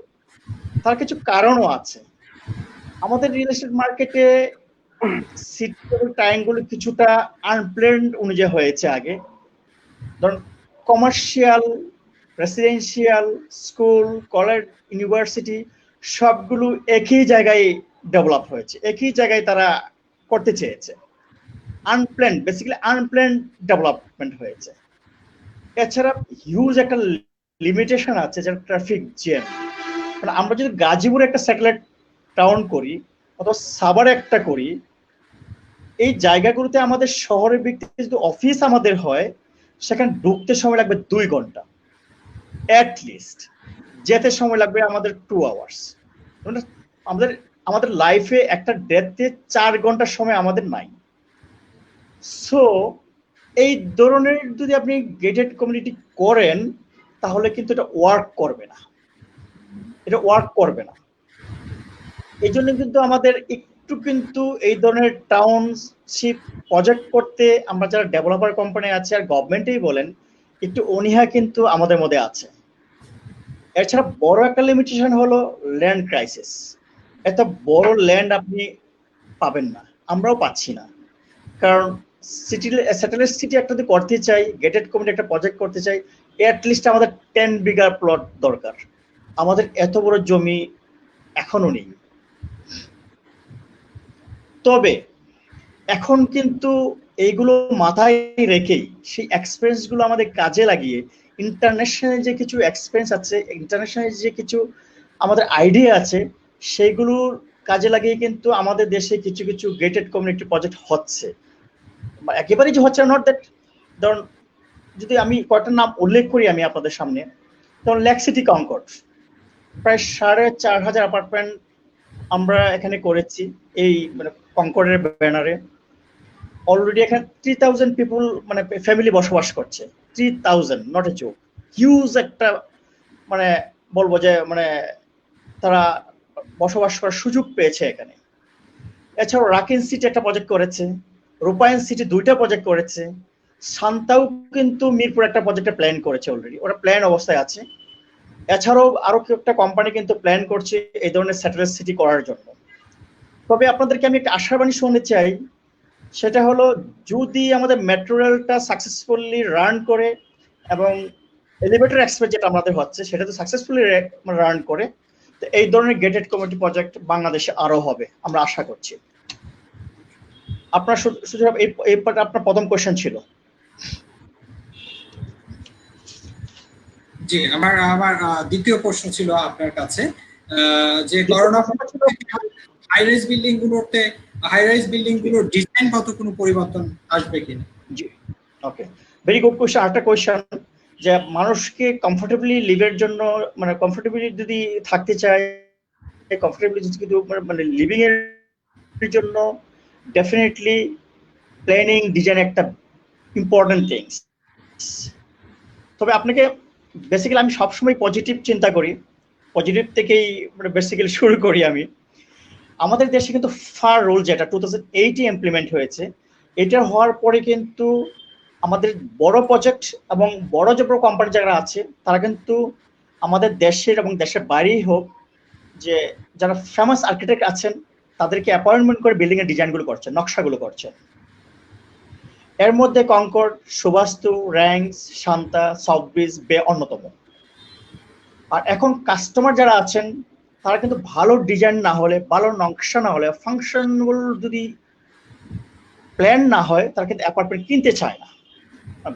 C: তার কিছু কারণও আছে। আমাদের রিয়েল এস্টেট মার্কেটে সিটি টাইমগুলো কিছুটা আনপ্ল্যান্ড অনুযায়ী হয়েছে আগে। ধরুন commercial, residential, school, college, university সবগুলো একই জায়গায় ডেভেলপ হয়েছে, একই জায়গায় তারা করতে চেয়েছে। আনপ্ল্যান্ড, বেসিক্যালি আনপ্ল্যান্ড ডেভেলপমেন্ট হয়েছে। এছাড়া হিউজ একটা লিমিটেশন আছে, যেটা ট্রাফিক জ্যাম। মানে আমরা যদি গাজীপুরে একটা স্যাটেলাইট টাউন করি অথবা সাভারে একটা করি, এই জায়গাগুলোতে আমাদের শহরের ভিত্তিতে যদি অফিস আমাদের হয়, সেখানে ঢুকতে সময় লাগবে 2 ঘন্টা অ্যাটলিস্ট, যেতে সময় লাগবে আমাদের 2 আওয়ার্স। আমাদের আমাদের লাইফে একটা ডেতে 4 ঘন্টার সময় আমাদের নাই। সো এই ধরনের যদি আপনি গেটেড কমিউনিটি করেন, তাহলে কিন্তু এটা ওয়ার্ক করবে না, এটা ওয়ার্ক করবে না। এই জন্য কিন্তু আমাদের একটু কিন্তু এই ধরনের টাউনশিপ প্রজেক্ট করতে আমরা যারা ডেভেলপার কোম্পানি আছে আর গভর্নমেন্টেই বলেন, একটু অনীহা কিন্তু আমাদের মধ্যে আছে। এছাড়া বড় একটা লিমিটেশন হলো ল্যান্ড ক্রাইসিস। এত বড় ল্যান্ড আপনি পাবেন না, আমরাও পাচ্ছি না। কারণ সিটি স্যাটেলাইট সিটি একটা যদি করতে চাই, গেটেড কমিউনিটি একটা প্রজেক্ট করতে চাই, অ্যাটলিস্ট আমাদের 10 বিঘা প্লট দরকার। আমাদের এত বড় জমি এখনো নেই। তবে এখন কিন্তু এইগুলো মাথায় রেখেই সেই এক্সপেরিয়েন্স গুলো আমাদের কাজে লাগিয়ে ইন্টারন্যাশনাল যে কিছু এক্সপেরিয়েন্স আছে, ইন্টারন্যাশনাল যে কিছু আমাদের আইডিয়া আছে, সেইগুলোর কাজে লাগিয়ে কিন্তু আমাদের দেশে কিছু কিছু গেটেড কমিউনিটি প্রজেক্ট হচ্ছে। একেবারেই যে হচ্ছে নট দ্যাট। ধরুন যদি আমি কয়েকটা নাম উল্লেখ করি আমি আপনাদের সামনে, যেমন লেক সিটি কনকর্ড, প্রায় 4,500 অ্যাপার্টমেন্ট আমরা এখানে করেছি এই মানে কনকর্ডের ব্যানারে। অলরেডি এখানে 3,000 পিপুল মানে ফ্যামিলি বসবাস করছে। 3,000, নট এ জোক। হিউজ একটা মানে বলবো যে মানে তারা বসবাস করার সুযোগ পেয়েছে এখানে। এছাড়াও রাকিন সিটি একটা প্রজেক্ট করেছে, রূপায়ণ সিটি 2টা প্রজেক্ট করেছে, শান্তাও কিন্তু মিরপুর একটা প্রজেক্টে প্ল্যান করেছে অলরেডি, ওরা প্ল্যান অবস্থায় আছে। এছাড়াও আরো একটা কোম্পানি কিন্তু প্ল্যান করছে এই ধরনের স্যাটেলাইট সিটি করার জন্য। তবে আপনাদেরকে আমি একটা আশাবাণী শুনতে চাই, সেটা হলো যদি আমাদের মেট্রো রেলটা সাকসেসফুলি রান করে এবং এলিভেটর এক্সপ্রেস যেটা আমাদের হচ্ছে সেটা তো সাকসেসফুলি রান করে, তো এই ধরনের গেটেড কমিউনিটি প্রজেক্ট বাংলাদেশে আরো হবে আমরা আশা করছি। আপনার সুযোগ এই আপনার প্রথম কোশ্চেন ছিল।
A: জি, আমার দ্বিতীয় প্রশ্ন ছিল আপনার কাছে যে করোনা হাই রাইজ বিল্ডিং গুলোর ডিজাইন কত কোনো পরিবর্তন আসবে কিনা?
C: জি, ওকে, ভেরি গুড কোশ্চেন। আরেকটা কোশ্চেন যে মানুষকে কমফোর্টেবলি লিভের জন্য মানে কমফোর্টেবলি যদি থাকতে চায়, কমফোর্টেবলি যদি মানে লিভিং এর জন্য ডেফিনেটলি প্ল্যানিং ডিজাইন একটা ইম্পর্টেন্ট থিংস। তবে আপনাকে বেসিক্যালি আমি সবসময় পজিটিভ চিন্তা করি, পজিটিভ থেকেই মানে বেসিক্যালি শুরু করি আমি। আমাদের দেশে কিন্তু ফার রুল যেটা 2008 ইমপ্লিমেন্ট হয়েছে, এটা হওয়ার পরে কিন্তু আমাদের বড় প্রজেক্ট এবং বড় যে বড় কোম্পানি যারা আছে তারা কিন্তু আমাদের দেশের এবং দেশের বাইরেই হোক যে যারা ফেমাস আর্কিটেক্ট আছেন তাদেরকে অ্যাপয়েন্টমেন্ট করে বিল্ডিং এর ডিজাইনগুলো করছে, নকশাগুলো করছে। এর মধ্যে Concord, Subastu, Ranks, Shanta, South Bridge, Bay অন্যতম। আর এখন কাস্টমার যারা আছেন তারা কিন্তু ভালো ডিজাইন না হলে, ভালো নকশা না হলে, ফাংশনগুলো যদি প্ল্যান না হয়, তারা কিন্তু অ্যাপার্টমেন্ট কিনতে চায় না।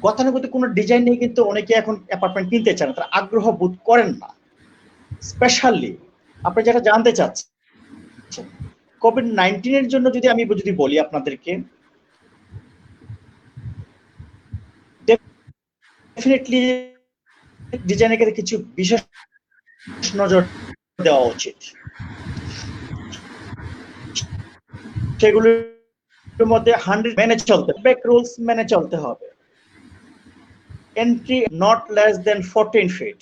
C: গতানুগতিক কোনো ডিজাইন নেই কিন্তু অনেকে এখন অ্যাপার্টমেন্ট কিনতে চায় না, তারা আগ্রহ বোধ করেন না। স্পেশালি আপনি যেটা জানতে চাচ্ছেন কোভিড-19 এর জন্য যদি আমি বলি আপনাদেরকে, ডেফিনেটলি ডিজাইনের ক্ষেত্রে কিছু বিশেষ নজর দেওয়া উচিত। সেগুলোর মধ্যে 100 মেনে চলতে হবে, রুলস মেনে চলতে হবে। Entry not less than 14 feet,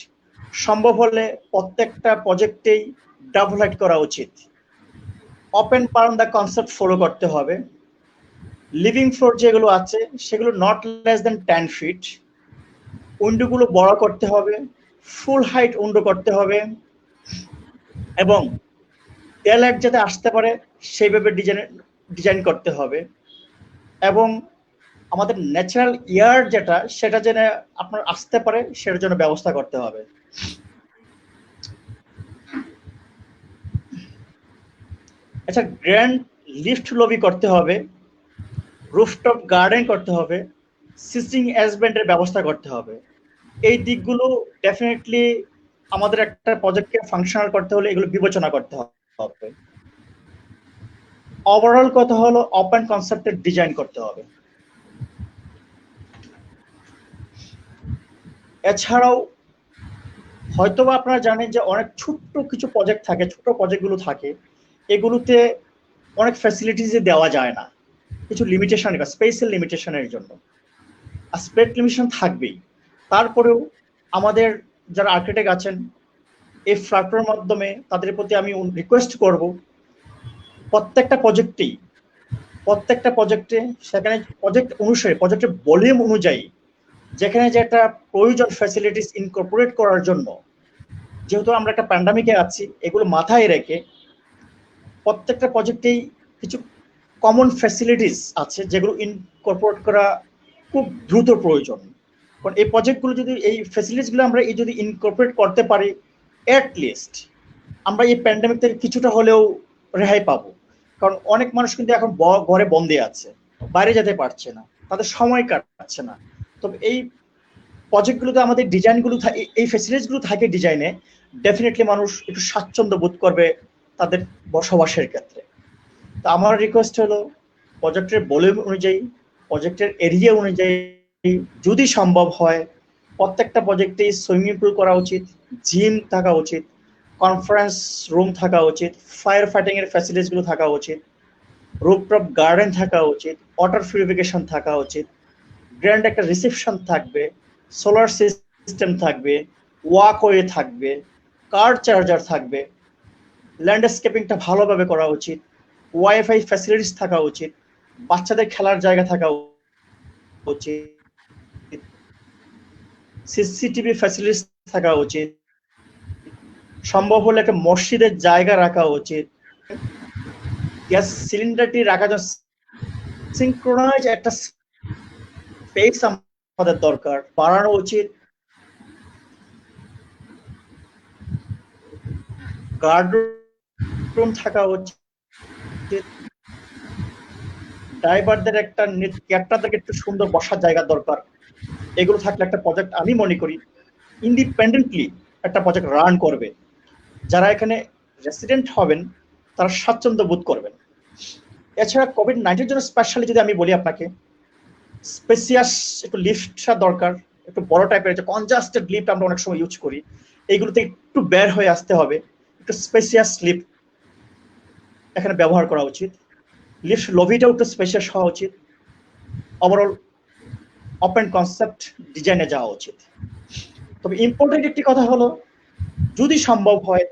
C: সম্ভব হলে প্রত্যেকটা প্রজেক্টেই ডাবল হাইট করা উচিত। ওপেন বারান্দা কনসেপ্ট ফলো করতে হবে। লিভিং ফ্লোর যেগুলো আছে সেগুলো নট লেস দেন 10 ফিট। উইন্ডোগুলো বড় করতে হবে, ফুল হাইট উইন্ডো করতে হবে। এবং ডে লাইট যাতে আসতে পারে সেইভাবে ডিজাইন করতে হবে, এবং আমাদের ন্যাচারাল এয়ার যেটা সেটা যেন আপনার আসতে পারে সেটার জন্য ব্যবস্থা করতে হবে। আচ্ছা, গ্র্যান্ড লিফট লবি করতে হবে, রুফটপ গার্ডেন করতে হবে, সিটিং অ্যারেঞ্জমেন্টের ব্যবস্থা করতে হবে। এই দিকগুলো ডেফিনেটলি আমাদের একটা প্রজেক্টকে ফাংশনাল করতে হলে এগুলো বিবেচনা করতে হবে। ওভারঅল কথা হলো ওপেন কনসেপ্টের ডিজাইন করতে হবে। এছাড়াও হয়তোবা আপনারা জানেন যে অনেক ছোট্ট কিছু প্রজেক্ট থাকে, ছোট প্রজেক্টগুলো থাকে, এগুলোতে অনেক ফ্যাসিলিটিস দেওয়া যায় না, কিছু লিমিটেশন, স্পেসিয়াল লিমিটেশনের জন্য। আর স্পেস লিমিটেশন থাকবেই। তারপরেও আমাদের যারা আর্কিটেক্ট আছেন এই ফ্ল্যাটের মাধ্যমে তাদের প্রতি আমি রিকোয়েস্ট করব, প্রত্যেকটা প্রজেক্টে সেখানে প্রজেক্ট অনুসারে, প্রজেক্টের ভলিউম অনুযায়ী যেখানে যেটা প্রয়োজন ফ্যাসিলিটিস ইনকর্পোরেট করার জন্য, যেহেতু আমরা একটা প্যান্ডামিকে আছি, এগুলো মাথায় রেখে প্রত্যেকটা প্রজেক্টেই কিছু কমন ফ্যাসিলিটিস আছে যেগুলো ইনকর্পোরেট করা খুব দ্রুত প্রয়োজন। কারণ এই প্রজেক্টগুলো যদি, এই ফ্যাসিলিটিসগুলো আমরা যদি ইনকর্পোরেট করতে পারি, অ্যাট লিস্ট আমরা এই প্যান্ডামিক থেকে কিছুটা হলেও রেহাই পাবো। কারণ অনেক মানুষ কিন্তু এখন ঘরে বন্দী আছে, বাইরে যেতে পারছে না, তাদের সময় কাটছে না। তবে এই প্রজেক্টগুলোতে আমাদের ডিজাইনগুলো, এই ফ্যাসিলিটিসগুলো থাকে ডিজাইনে, ডেফিনেটলি মানুষ একটু স্বাচ্ছন্দ্য বোধ করবে তাদের বসবাসের ক্ষেত্রে। তো আমার রিকোয়েস্ট হলো প্রজেক্টের ভলিউম অনুযায়ী, প্রজেক্টের এরিয়া অনুযায়ী যদি সম্ভব হয় প্রত্যেকটা প্রজেক্টে সুইমিং পুল করা উচিত, জিম থাকা উচিত, কনফারেন্স রুম থাকা উচিত, ফায়ার ফাইটিং এর ফ্যাসিলিটিসগুলো থাকা উচিত, রুফটপ গার্ডেন থাকা উচিত, ওয়াটার পিউরিফিকেশন থাকা উচিত, গ্র্যান্ড একটা রিসেপশন থাকবে, সোলার সিস্টেম থাকবে, ওয়াকওয়ে থাকবে, কার চার্জার থাকবে, ল্যান্ডস্কেপিংটা ভালোভাবে করা উচিত, ওয়াইফাই ফ্যাসিলিটিস থাকা উচিত, বাচ্চাদের খেলার জায়গা থাকা উচিত, সিসিটিভি ফ্যাসিলিটিস থাকা উচিত, সম্ভব হলে একটা মসজিদের জায়গা রাখা উচিত, গ্যাস সিলিন্ডারটি রাখার জন্য সিনক্রোনাইজ একটা স্পেস আমাদের দরকার, বাড়ানো উচিত, গার্ড রুম থাকা উচিত, ড্রাইভারদের একটা ক্যাবটাদেরকে একটু সুন্দর বসার জায়গা দরকার। এগুলো থাকলে একটা প্রজেক্ট আমি মনে করি ইন্ডিপেন্ডেন্টলি একটা প্রজেক্ট রান করবে। যারা এখানে রেসিডেন্ট হবেন তারা স্বাচ্ছন্দ্য বোধ করবেন। এছাড়া কোভিড-19 জন্য স্পেশালি যদি আমি বলি আপনাকে, স্পেসিয়াস একটু লিফটটা দরকার, একটু বড় টাইপের, যে কনজাস্টেড লিফট আমরা অনেক সময় ইউজ করি, এইগুলোতে একটু বের হয়ে আসতে হবে, একটু স্পেসিয়াস লিফট এখানে ব্যবহার করা উচিত, লিফট লবিটাও একটু স্পেশাস হওয়া উচিত, ওভারঅল ওপেন কনসেপ্ট ডিজাইনে যাওয়া উচিত। তবে ইম্পর্টেন্ট একটি কথা হলো, যদি সম্ভব হয়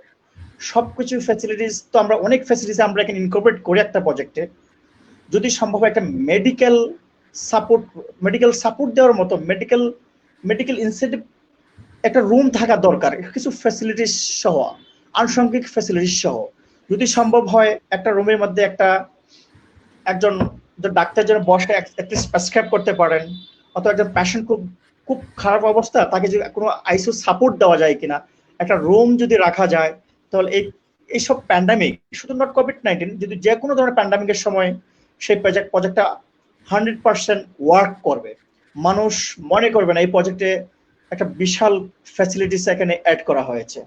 C: সবকিছু ফ্যাসিলিটিস, তো আমরা অনেক ফ্যাসিলিটিস আমরা এখানে ইনকর্পোরেট করি একটা প্রজেক্টে, যদি সম্ভব হয় একটা মেডিকেল সাপোর্ট দেওয়ার মতো মেডিকেল ইনসেন্টিভ একটা রুম থাকা দরকার, কিছু ফ্যাসিলিটিস সহ, আনুষঙ্গিক ফ্যাসিলিটিস সহ। যদি সম্ভব হয় একটা রুমের মধ্যে একজন ডাক্তার যেন বসে প্রেসক্রাইব করতে পারেন, অথবা একজন পেশেন্ট খুব খারাপ অবস্থা, তাকে যদি কোনো আইসিইউ সাপোর্ট দেওয়া যায় কিনা, একটা রুম যদি রাখা যায়, তাহলে এইসব প্যান্ডামিক, শুধু নট কোভিড-19, যদি যে কোনো ধরনের প্যান্ডামিকের সময় সেই প্রজেক্টটা 100% ওয়ার্ক করবে। মানুষ মনে করবে না এই প্রজেক্টে একটা বিশাল ফ্যাসিলিটিস এখানে অ্যাড করা হয়েছে।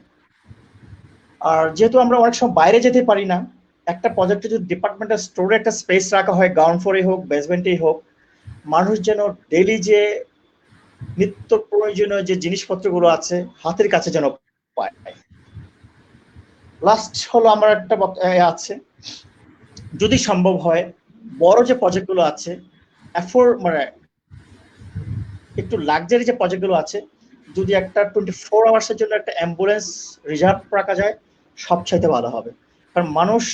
C: আর যেহেতু আমরা অনেক সময় বাইরে যেতে পারি না, একটা প্রজেক্টে যদি ডিপার্টমেন্টাল স্টোরে একটা স্পেস রাখা হয়, গ্রাউন্ড ফ্লোরে হোক, বেসমেন্টেই হোক, মানুষ যেন ডেইলি যে নিত্য প্রয়োজনীয় যে জিনিসপত্রগুলো আছে হাতের কাছে যেন পায়। লাস্ট হলো আমার একটা আছে, যদি সম্ভব হয় বড় যে প্রজেক্টগুলো আছে, মানে একটু লাক্সারি যে প্রজেক্টগুলো আছে, যদি একটা 24 আওয়ার্সের জন্য একটা অ্যাম্বুলেন্স রিজার্ভ রাখা যায় সবচাইতে ভালো হবে। কারণ মানুষ,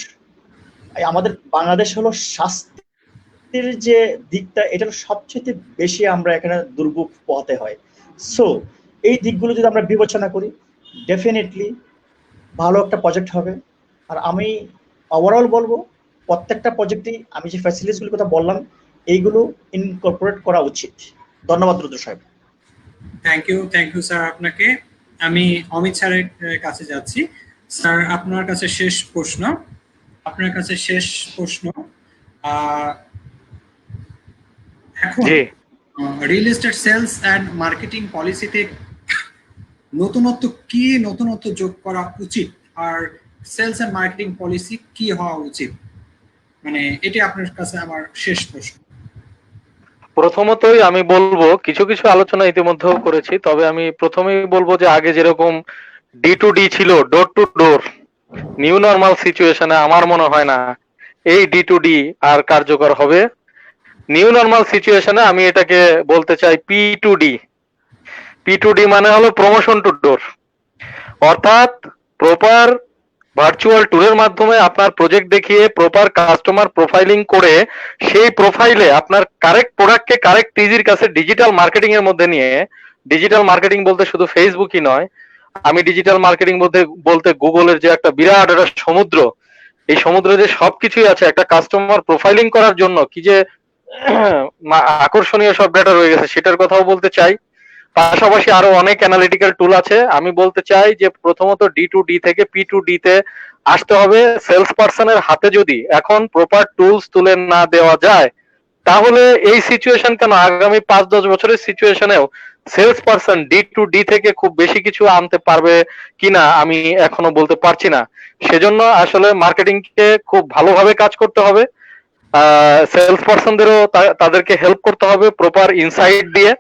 C: আমাদের বাংলাদেশ হলো স্বাস্থ্যের যে দিকটা, এটা সবচেয়ে বেশি আমরা এখানে দুর্ভোগ পোহাতে হয়। সো এই দিকগুলো যদি আমরা বিবেচনা করি, ডেফিনেটলি ভালো একটা প্রজেক্ট হবে। আর আমি ওভারঅল বলবো প্রত্যেকটা প্রজেক্টেই আমি যে ফ্যাসিলিটিসগুলোর কথা বললাম এইগুলো ইনকর্পোরেট করা উচিত। ধন্যবাদ রুদ্র সাহেব।
A: থ্যাংক ইউ স্যার আপনাকে। আমি অমিত স্যারের কাছে যাচ্ছি। স্যার আপনার কাছে শেষ প্রশ্ন। এখন
B: জি,
A: real estate sales and marketing পলিসিতে নতুনত্ব যোগ করা উচিত, আর সেলস অ্যান্ড মার্কেটিং পলিসি কি হওয়া উচিত, মানে এটি আপনার কাছে আমার শেষ প্রশ্ন।
B: প্রথমতই আমি বলবো কিছু কিছু আলোচনা ইতিমধ্যেও করেছি, তবে আমি প্রথমেই বলবো যে আগে যেরকম D2D ছিল, door to door, new normal সিচুয়েশনে আমার মনে হয় না এই D2D আর কার্যকর হবে। নিউ নর্মাল সিচুয়েশনে আমি এটাকে বলতে চাই P2D মানে হলো প্রমোশন টু ডোর, অর্থাৎ প্রপার ভার্চুয়াল ট্যুরের মাধ্যমে আপনার প্রজেক্ট দেখিয়ে প্রপার কাস্টমার প্রোফাইলিং করে সেই প্রোফাইলে আপনার কারেক্ট প্রোডাক্টকে কারেক্ট টিজির কাছে ডিজিটাল মার্কেটিং এর মধ্যে নিয়ে, ডিজিটাল মার্কেটিং বলতে শুধু ফেসবুকই নয়, আমি ডিজিটাল মার্কেটিং বলতে গুগলের যে একটা বিরাট একটা সমুদ্র, এই সমুদ্রে যে সবকিছুই আছে একটা কাস্টমার প্রোফাইলিং করার জন্য কি যে আকর্ষণীয় সব ডেটা রয়ে গেছে সেটার কথাও বলতে চাই। পাশাপাশি আরো অনেক অ্যানালিটিক্যাল টুল আছে। আমি বলতে চাই যে প্রথমত D2D থেকে P2D তে আসতে হবে। সেলস পার্সনের হাতে যদি এখন প্রপার টুলস তুলে না দেওয়া যায় তাহলে এই সিচুয়েশন কেন, আগামী 5-10 বছরের সিচুয়েশনেও সেলস পার্সন D2D থেকে খুব বেশি কিছু আনতে পারবে কিনা আমি এখনো বলতে পারছি না। সেজন্য আসলে মার্কেটিং কে খুব ভালোভাবে কাজ করতে হবে। সেলস পার্সনদেরও তাদেরকে হেল্প করতে হবে প্রপার ইনসাইট দিয়ে,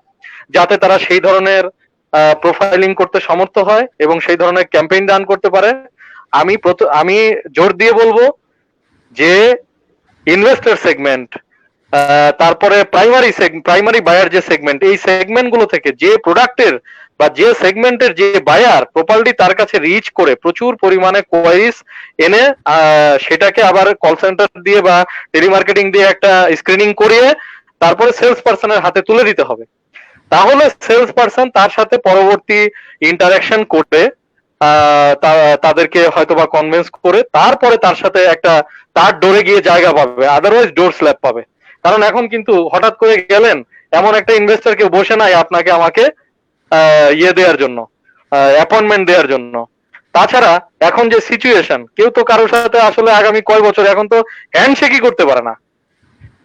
B: যাতে তারা সেই ধরনের প্রোফাইলিং করতে সমর্থ হয় এবং সেই ধরনের ক্যাম্পেইন রান করতে পারে। আমি জোর দিয়ে বলবো যে ইনভেস্টর সেগমেন্ট, তারপরে প্রাইমারি বায়ার যে সেগমেন্ট, এই সেগমেন্ট গুলো থেকে যে প্রোডাক্টের বা যে সেগমেন্টের যে বায়ার প্রপারলি তার কাছে রিচ করে প্রচুর পরিমাণে কোয়ারিজ এনে সেটাকে আবার কল সেন্টার দিয়ে বা টেলিমার্কেটিং দিয়ে একটা স্ক্রিনিং করিয়ে তারপরে সেলস পার্সনের হাতে তুলে দিতে হবে। তাহলে সেলস পার্সন তার সাথে পরবর্তী ইন্টারাকশন করবে, তাদেরকে হয়তোবা কনভিন্স করে তারপরে তার সাথে একটা তার ডোরে গিয়ে জায়গা পাবে, আদারওয়াইজ ডোর স্ল্যাপ পাবে। কারণ এখন কিন্তু হঠাৎ করে গেলেন এমন একটা ইনভেস্টর কেউ বসে নাই আপনাকে আমাকে দেওয়ার জন্য, অ্যাপয়েন্টমেন্ট দেওয়ার জন্য। তাছাড়া এখন যে সিচুয়েশন, কেউ তো কারোর সাথে আসলে আগামী কয় বছর এখন তো হ্যান্ডশেকই করতে পারে না,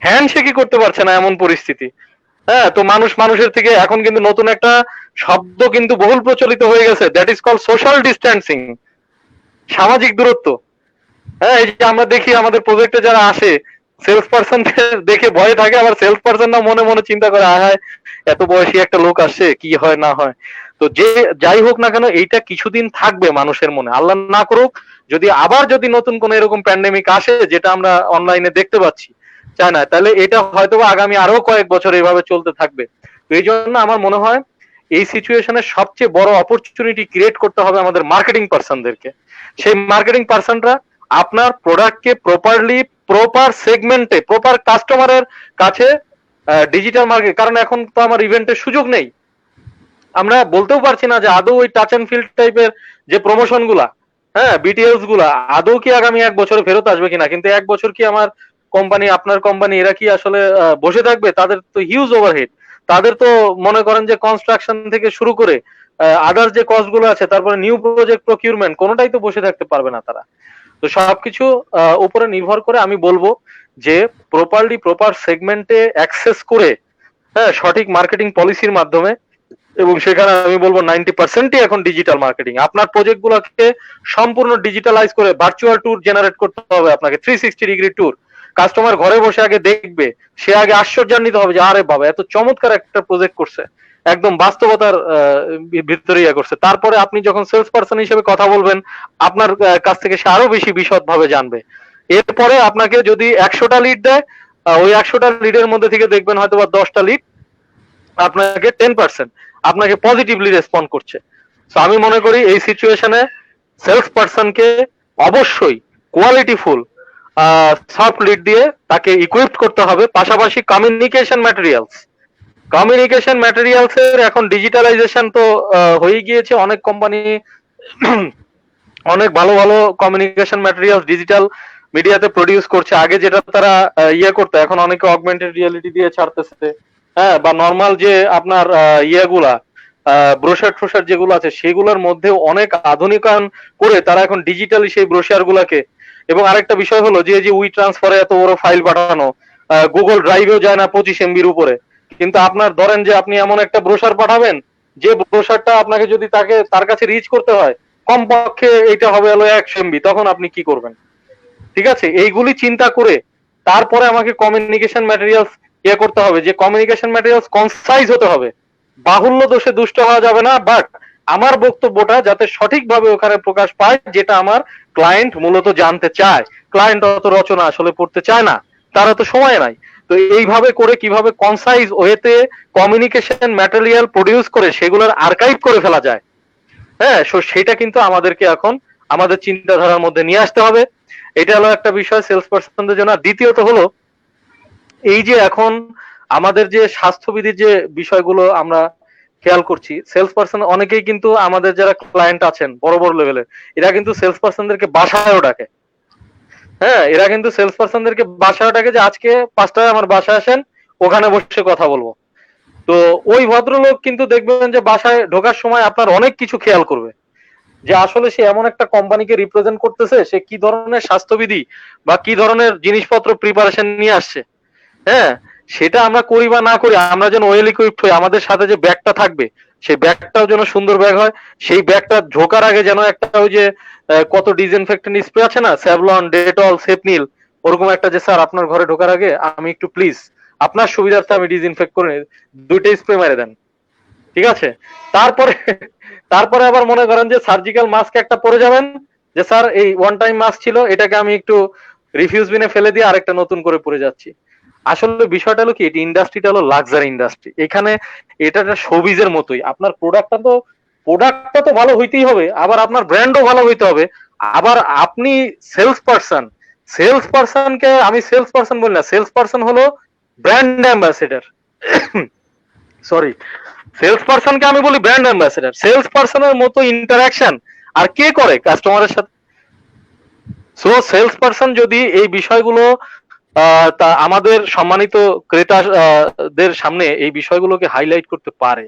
B: হ্যান্ডশেকই করতে পারছে না এমন পরিস্থিতি। হ্যাঁ, তো মানুষের থেকে এখন কিন্তু নতুন একটা শব্দ কিন্তু বহুল প্রচলিত হয়ে গেছে, that is call social distancing, সামাজিক দূরত্ব। হ্যাঁ, এই যে আমরা দেখি আমাদের প্রজেক্টে যারা আসে সেলস পার্সন দেখে ভয়ে থাকে, আবার সেলস পার্সন না মনে মনে চিন্তা করে আয় এত বয়সী একটা লোক আসছে কি হয় না হয়। তো যে যাই হোক না কেন এইটা কিছুদিন থাকবে মানুষের মনে, আল্লাহ না করুক যদি নতুন কোন এরকম প্যান্ডেমিক আসে যেটা আমরা অনলাইনে দেখতে পাচ্ছি চায় না, তাহলে এটা হয়তো আগামী আরো কয়েক বছর এইভাবে চলতে থাকবে। তো এই জন্য আমার মনে হয় এই সিচুয়েশনে সবচেয়ে বড় অপরচুনিটি ক্রিয়েট করতে হবে আমাদের মার্কেটিং পার্সনদেরকে। সেই মার্কেটিং পার্সনরা আপনার প্রোডাক্টকে প্রপার সেগমেন্টে প্রপার কাস্টমারের কাছে ডিজিটাল মার্কেট, কারণ এখন তো আমার ইভেন্টের সুযোগ নেই, আমরা বলতেও পারছি না যে আদৌ ওই টাচ এন্ড ফিল্ড টাইপের যে প্রমোশন গুলা, হ্যাঁ বিটিএলস গুলা আদৌ কি আগামী 1 বছরে ফেরত আসবে কিনা। কিন্তু 1 বছর কি আমার কোম্পানি, আপনার কোম্পানি এরা কি আসলে বসে থাকবে? তাদের তো হিউজ ওভারহেড, তাদের তো মনে করেন যে কনস্ট্রাকশন থেকে শুরু করে আদার্স যে কস্ট গুলো আছে, তারপরে নিউ প্রজেক্ট প্রকিউরমেন্ট, কোনোটাই তো বসে থাকতে পারবে না তারা। তো সবকিছু উপরে নির্ভর করে আমি বলবো যে প্রপার সেগমেন্টে অ্যাক্সেস করে, হ্যাঁ সঠিক মার্কেটিং পলিসির মাধ্যমে, এবং সেখানে আমি বলবো 90%ই এখন ডিজিটাল মার্কেটিং। আপনার প্রজেক্ট গুলোকে সম্পূর্ণ ডিজিটালাইজ করে ভার্চুয়াল ট্যুর জেনারেট করতে হবে আপনাকে, 360 ডিগ্রি ট্যুর। কাস্টমার ঘরে বসে আগে দেখবে, সে আগে আশ্চর্যান্বিত হবে যে আরে বাবা এত চমৎকার একটা প্রজেক্ট করছে, একদম বাস্তবতার ভিতরে ইয়ে করছে। তারপরে আপনি যখন সেলস পার্সন হিসেবে কথা বলবেন আপনার কাছ থেকে সে আরো বেশি বিশদ ভাবে জানবে। এরপরে আপনাকে যদি 100টা লিড দেয়, ওই 100টা লিডের মধ্যে থেকে দেখবেন হয়তো বা 10টা লিড আপনাকে 10% আপনাকে পজিটিভলি রেসপন্ড করছে। তো আমি মনে করি এই সিচুয়েশনে সেলস পার্সনকে অবশ্যই কোয়ালিটিফুল সফট লিড দিয়ে তাকে ইকুইপড করতে হবে। পাশাপাশি কমিউনিকেশন ম্যাটেরিয়ালস এর এখন ডিজিটালাইজেশন তো হয়ে গিয়েছে, অনেক কোম্পানি অনেক ভালো ভালো কমিউনিকেশন ম্যাটেরিয়াল ডিজিটাল মিডিয়াতে প্রডিউস করছে। আগে যেটা তারা ইয়ে করতো, এখন অনেকে অগমেন্টেড রিয়েলিটি দিয়ে ছাড়তেছে, হ্যাঁ, বা নর্মাল যে আপনার ইয়েগুলা ব্রোশার ট্রোশার যেগুলো আছে সেগুলোর মধ্যে অনেক আধুনিকায়ন করে তারা এখন ডিজিটালি সেই ব্রোশার গুলাকে। এবং আরেকটা বিষয় হলো যে উই ট্রান্সফারে এত বড় ফাইল পাঠানো, গুগল ড্রাইভেও যায় না 25 MB উপরে, কিন্তু আপনার ধরেন যে আপনি এমন একটা ব্রোশার পাঠাবেন যে ব্রোশারটা আপনাকে যদি তার কাছে রিচ করতে হয় কমপক্ষে এটা হবে হলো 100 MB, তখন আপনি কি করবেন? ঠিক আছে, এইগুলি চিন্তা করে তারপরে আমাকে কমিউনিকেশন ম্যাটেরিয়ালস ইয়ে করতে হবে, যে কমিউনিকেশন ম্যাটেরিয়ালস কনসাইজ হতে হবে, বাহুল্য দোষে দুষ্ট হওয়া যাবে না, বাট আমার বক্তব্যটা যাতে সঠিকভাবে ওখানে প্রকাশ পায়, যেটা আমার ক্লায়েন্ট মূলত জানতে চায়। ক্লায়েন্ট অত রচনা আসলে পড়তে চায় না, তারা তো সময় নাই। তো এইভাবে করে কিভাবে কনসাইজ ওয়েতে কমিউনিকেশন ম্যাটেরিয়াল প্রডিউস করে সেগুলোর আর্কাইভ করে ফেলা যায়, হ্যাঁ, সেটা কিন্তু আমাদেরকে এখন আমাদের চিন্তাধারার মধ্যে নিয়ে আসতে হবে। এটা হলো একটা বিষয় সেলস পার্সনদের জন্য। দ্বিতীয়ত হলো এই যে এখন আমাদের যে স্বাস্থ্যবিধির যে বিষয়গুলো আমরা খেয়াল করছি, সেলস পার্সন অনেকেই কিন্তু আমাদের যারা ক্লায়েন্ট আছেন বড় বড় লেভেলের, এরা কিন্তু সেলস পার্সনদেরকে বাসায়ও ডাকে। হ্যাঁ, এরা কিন্তু সেলস পার্সনদেরকে বাসায় ডাকে যে আজকে 5টায় আমার বাসায় আসেন, ওখানে বসে কথা বলবো। তো ওই ভদ্রলোক কিন্তু দেখবেন যে বাসায় ঢোকার সময় আপনার অনেক কিছু খেয়াল করবে, যে আসলে সে এমন একটা কোম্পানিকে রিপ্রেজেন্ট করতেছে, সে কি ধরনের স্বাস্থ্যবিধি বা কি ধরনের জিনিসপত্র প্রিপারেশন নিয়ে আসছে। হ্যাঁ, সেটা আমরা করি বা না করি, আমরা যেন ওয়েল ইকুইপড হই, আমাদের সাথে যে ব্যাগটা থাকবে সেই ব্যাগটাও যেন সুন্দর ব্যাগ হয়। সেই ব্যাগটা ঢোকার আগে যেন একটা ওই যে কত ডিসইনফেক্টেন্ট স্প্রে আছে না, স্যাভলন, ডেটল, সেপনিল, ওরকম একটা, যে স্যার আপনার ঘরে ঢোকার আগে আমি একটু প্লিজ আপনার সুবিধার্থে আমি ডিসইনফেক্ট করে 2টা স্প্রে মেরে দেন, ঠিক আছে। তারপরে তারপরে আবার মনে করেন যে সার্জিক্যাল মাস্ক একটা পরে যাবেন, যে স্যার এই ওয়ান টাইম মাস্ক ছিল, এটাকে আমি একটু রিফিউজ বিনে ফেলে দিয়ে আরেকটা নতুন করে পরে যাচ্ছি। আসলে বিষয়টা হলো কি, এটি ইন্ডাস্ট্রিটা হলো লাক্সারি ইন্ডাস্ট্রি। এখানে এটা একটা শোবিজের মতোই, আপনার প্রোডাক্টটা তো ভালো হইতেই হবে, আবার আপনার ব্র্যান্ডও ভালো হইতে হবে। আবার আপনি সেলস পারসনকে আমি সেলস পারসন বলি না, সেলস পারসন হলো ব্র্যান্ড অ্যাম্বাসেডর। সরি, সেলস পারসনকে আমি বলি ব্র্যান্ড অ্যাম্বাসেডর। সেলস পারসনের মতো ইন্টারাকশন আর কে করে কাস্টমারের সাথে? সো সেলস পারসন যদি এই বিষয়গুলো তা আমাদের সম্মানিত ক্রেতাদের সামনে এই বিষয়গুলোকে হাইলাইট করতে পারে,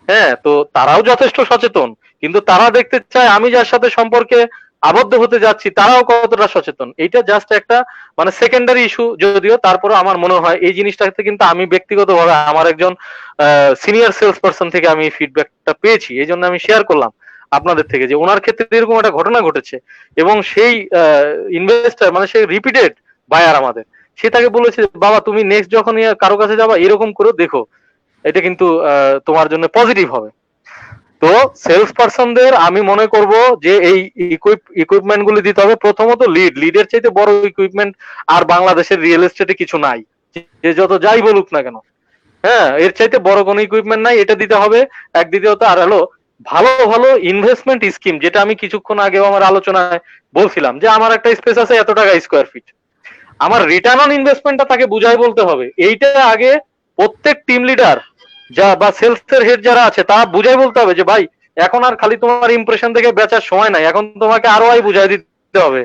B: হ্যাঁ, তো তারাও যথেষ্ট সচেতন, কিন্তু তারা দেখতে চায় আমি যার সাথে সম্পর্কে আবদ্ধ হতে যাচ্ছি তারাও কতটা সচেতন। এইটা জাস্ট একটা মানে সেকেন্ডারি ইস্যু যদিও, তারপরে আমার মনে হয় এই জিনিসটাতে কিন্তু আমি ব্যক্তিগতভাবে আমার একজন সিনিয়র সেলস পারসন থেকে আমি ফিডব্যাকটা পেয়েছি, এই জন্য আমি শেয়ার করলাম আপনাদের থেকে, যে ওনার ক্ষেত্রে এরকম একটা ঘটনা ঘটেছে এবং সেই ইনভেস্টার মানে সেই রিপিটেড বায়ার আমাদের, সে তাকে বলেছে বাবা তুমি নেক্সট যখন কারো কাছে যাবা এরকম করে দেখো, এটা কিন্তু তোমার জন্য পজিটিভ হবে। তো সেলস পারসনদের আমি মনে করব যে এই ইকুইপমেন্ট গুলি দিতে হবে। প্রথমত লিডের চাইতে বড় ইকুইপমেন্ট আর বাংলাদেশের রিয়েল এস্টেটে কিছু নাই, যে যত যাই বলুক না কেন, হ্যাঁ, এর চাইতে বড় কোনো ইকুইপমেন্ট নাই, এটা দিতে হবে এক। দ্বিতীয়ত আর হলো ভালো ভালো ইনভেস্টমেন্ট স্কিম, যেটা আমি কিছুক্ষণ আগেও আমার আলোচনায় বলছিলাম, যে আমার একটা স্পেস আছে এত টাকা স্কোয়ার ফিট, আমার রিটার্ন অন ইনভেস্টমেন্টটা তাকে বুঝাই বলতে হবে। এইটা আগে প্রত্যেক টিম লিডার যা বা সেলস এর হেড যারা আছে তারা বুঝাই বলতে হবে যে ভাই এখন আর খালি তোমার ইমপ্রেশন থেকে বেচার সময় নাই, এখন তোমাকে আরো বুঝাই দিতে হবে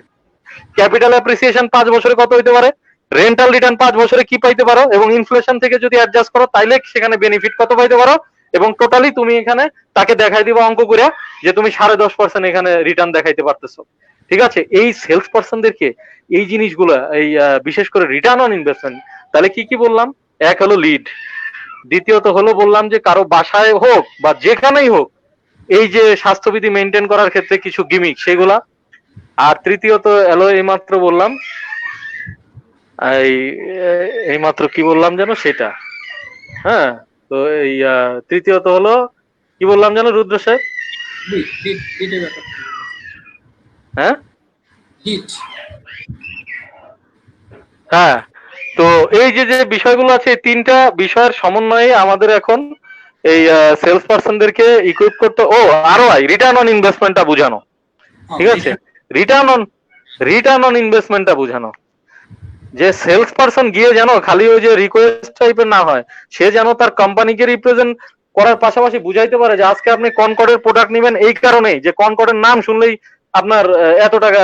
B: ক্যাপিটাল অ্যাপ্রিসিয়েশন 5 বছরে কত হইতে পারে, রেন্টাল রিটার্ন 5 বছরে কি পাইতে পারো, এবং ইনফ্লেশন থেকে যদি অ্যাডজাস্ট করো তাইলে সেখানে বেনিফিট কত পাইতে পারো, এবং টোটালি তুমি এখানে তাকে দেখাই দিবা অঙ্ক করে যে তুমি 10.5% এখানে রিটার্ন দেখাইতে পারতেছো। ঠিক আছে, এই সেলস পারসনদেরকে এই জিনিসগুলো এই বিশেষ করে রিটার্ন অন ইনভেস্টমেন্ট, তাহলে কি কি বললাম, এক হলো লিড, দ্বিতীয়ত হলো বললাম যে কারো বাসায় হোক বা যেখানেই হোক এই যে স্বাস্থ্যবিধি মেনটেন করার ক্ষেত্রে কিছু গিমিক সেগুলা, আর তৃতীয়ত এলো এইমাত্র বললাম এইমাত্র কি বললাম যেন সেটা, হ্যাঁ, তো এই তৃতীয়ত হলো কি বললাম যেন রুদ্র সাহেব, হ্যাঁ হ্যাঁ, তো এই যে যে বিষয়গুলো আছে এই 3টা বিষয়ের সমন্বয়ে আমাদের এখন এই সেলস পারসনদেরকে ইকুইপ করতে, ও আরো রিটার্ন অন ইনভেস্টমেন্টটা বুঝানো, ঠিক আছে, রিটার্ন অন ইনভেস্টমেন্টটা বুঝানো, যে সেলস পারসন গিয়ে যেন খালি ওই যে রিকোয়েস্ট টাইপের না হয়, সে যেন তার কোম্পানিকে রিপ্রেজেন্ট করার পাশাপাশি বুঝাইতে পারে যে আজকে আপনি কনকর্ডের প্রোডাক্ট নেবেন এই কারণেই যে কনকর্ডের নাম শুনলেই আপনার এত টাকা,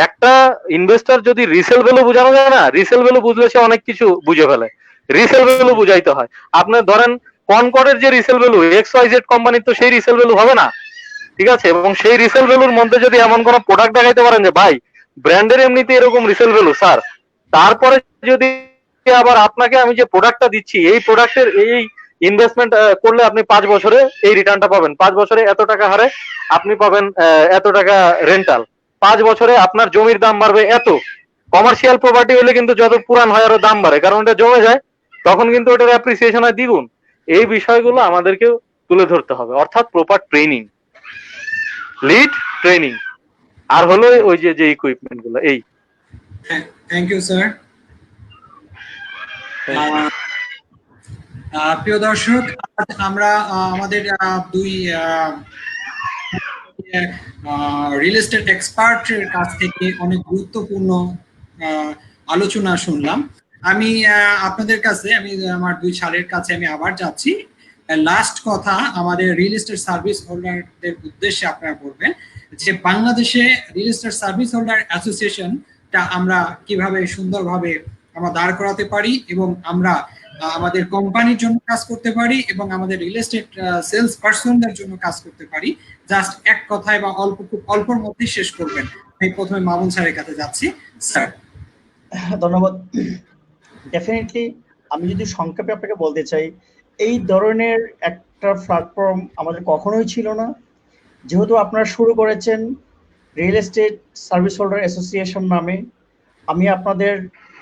B: একটা ইনভেস্টর যদি রিসেল ভ্যালু বোঝানো যায় না, রিসেল ভ্যালু বুঝলে সে অনেক কিছু বুঝে ফেলে। রিসেল ভ্যালু বুঝাইতে হয়। আপনার ধরেন কনকর্ডের যে রিসেল ভ্যালু, XYZ কোম্পানির তো সেই রিসেল ভ্যালু হবে না, ঠিক আছে? এবং সেই রিসেল ভ্যালুর মধ্যে যদি এমন কোন প্রোডাক্ট দেখাইতে পারেন যে ভাই ব্র্যান্ডের এমনিতে এরকম রিসেল ভ্যালু স্যার, তারপরে যদি আবার আপনাকে আমি যে প্রোডাক্টটা দিচ্ছি এই প্রোডাক্টের এই ইনভেস্টমেন্ট করলে আপনি 5 বছরে এই রিটার্নটা পাবেন, 5 বছরে এত টাকা হারে আপনি পাবেন এত টাকা রেন্টাল, 5 বছরে আপনার জমির দাম বাড়বে এত। কমার্শিয়াল প্রপার্টি হলে কিন্তু যত পুরান হয় আরো দাম বাড়ে, কারণ এটা জমে যায়, তখন কিন্তু ওটার অ্যাপ্রিসিয়েশন হয় দ্বিগুণ। এই বিষয়গুলো আমাদেরকে তুলে ধরতে হবে, অর্থাৎ প্রপার ট্রেনিং, লিড ট্রেনিং, আর হলো ওই যে ইকুইপমেন্ট গুলো। এই
A: থ্যাংক ইউ স্যার। প্রিয় দর্শক, আজ আমরা আমাদের দুই রিয়েল এস্টেট এক্সপার্টের কাছ থেকে অনেক গুরুত্বপূর্ণ আলোচনা শুনলাম। আমি আপনাদের কাছে, আমি আমার দুই শালের কাছে আমি আবার যাচ্ছি। লাস্ট কথা আমাদের রিয়েল এস্টেট সার্ভিস হোল্ডারদের উদ্দেশ্যে আপনারা বলবেন যে বাংলাদেশে রিয়েল এস্টেট সার্ভিস হোল্ডার অ্যাসোসিয়েশনটা আমরা কিভাবে সুন্দরভাবে আমরা দাঁড় করাতে পারি এবং আমরা আমাদের কোম্পানির জন্য কাজ করতে পারি এবং আমাদের রিয়েল এস্টেট সেলস পার্সনদের জন্য কাজ করতে পারি। জাস্ট এক কথায় বা খুব অল্পর মধ্যে শেষ করবেন। আমি প্রথমে মামুন স্যারের কাছে যাচ্ছি। স্যার।
C: ধন্যবাদ। ডেফিনেটলি আমি যদি সংক্ষেপে আপনাকে বলতে চাই, এই ধরনের একটা প্ল্যাটফর্ম আমাদের কখনোই ছিল না। যেহেতু আপনারা শুরু করেছেন real estate service holder association নামে, আমি আপনাদের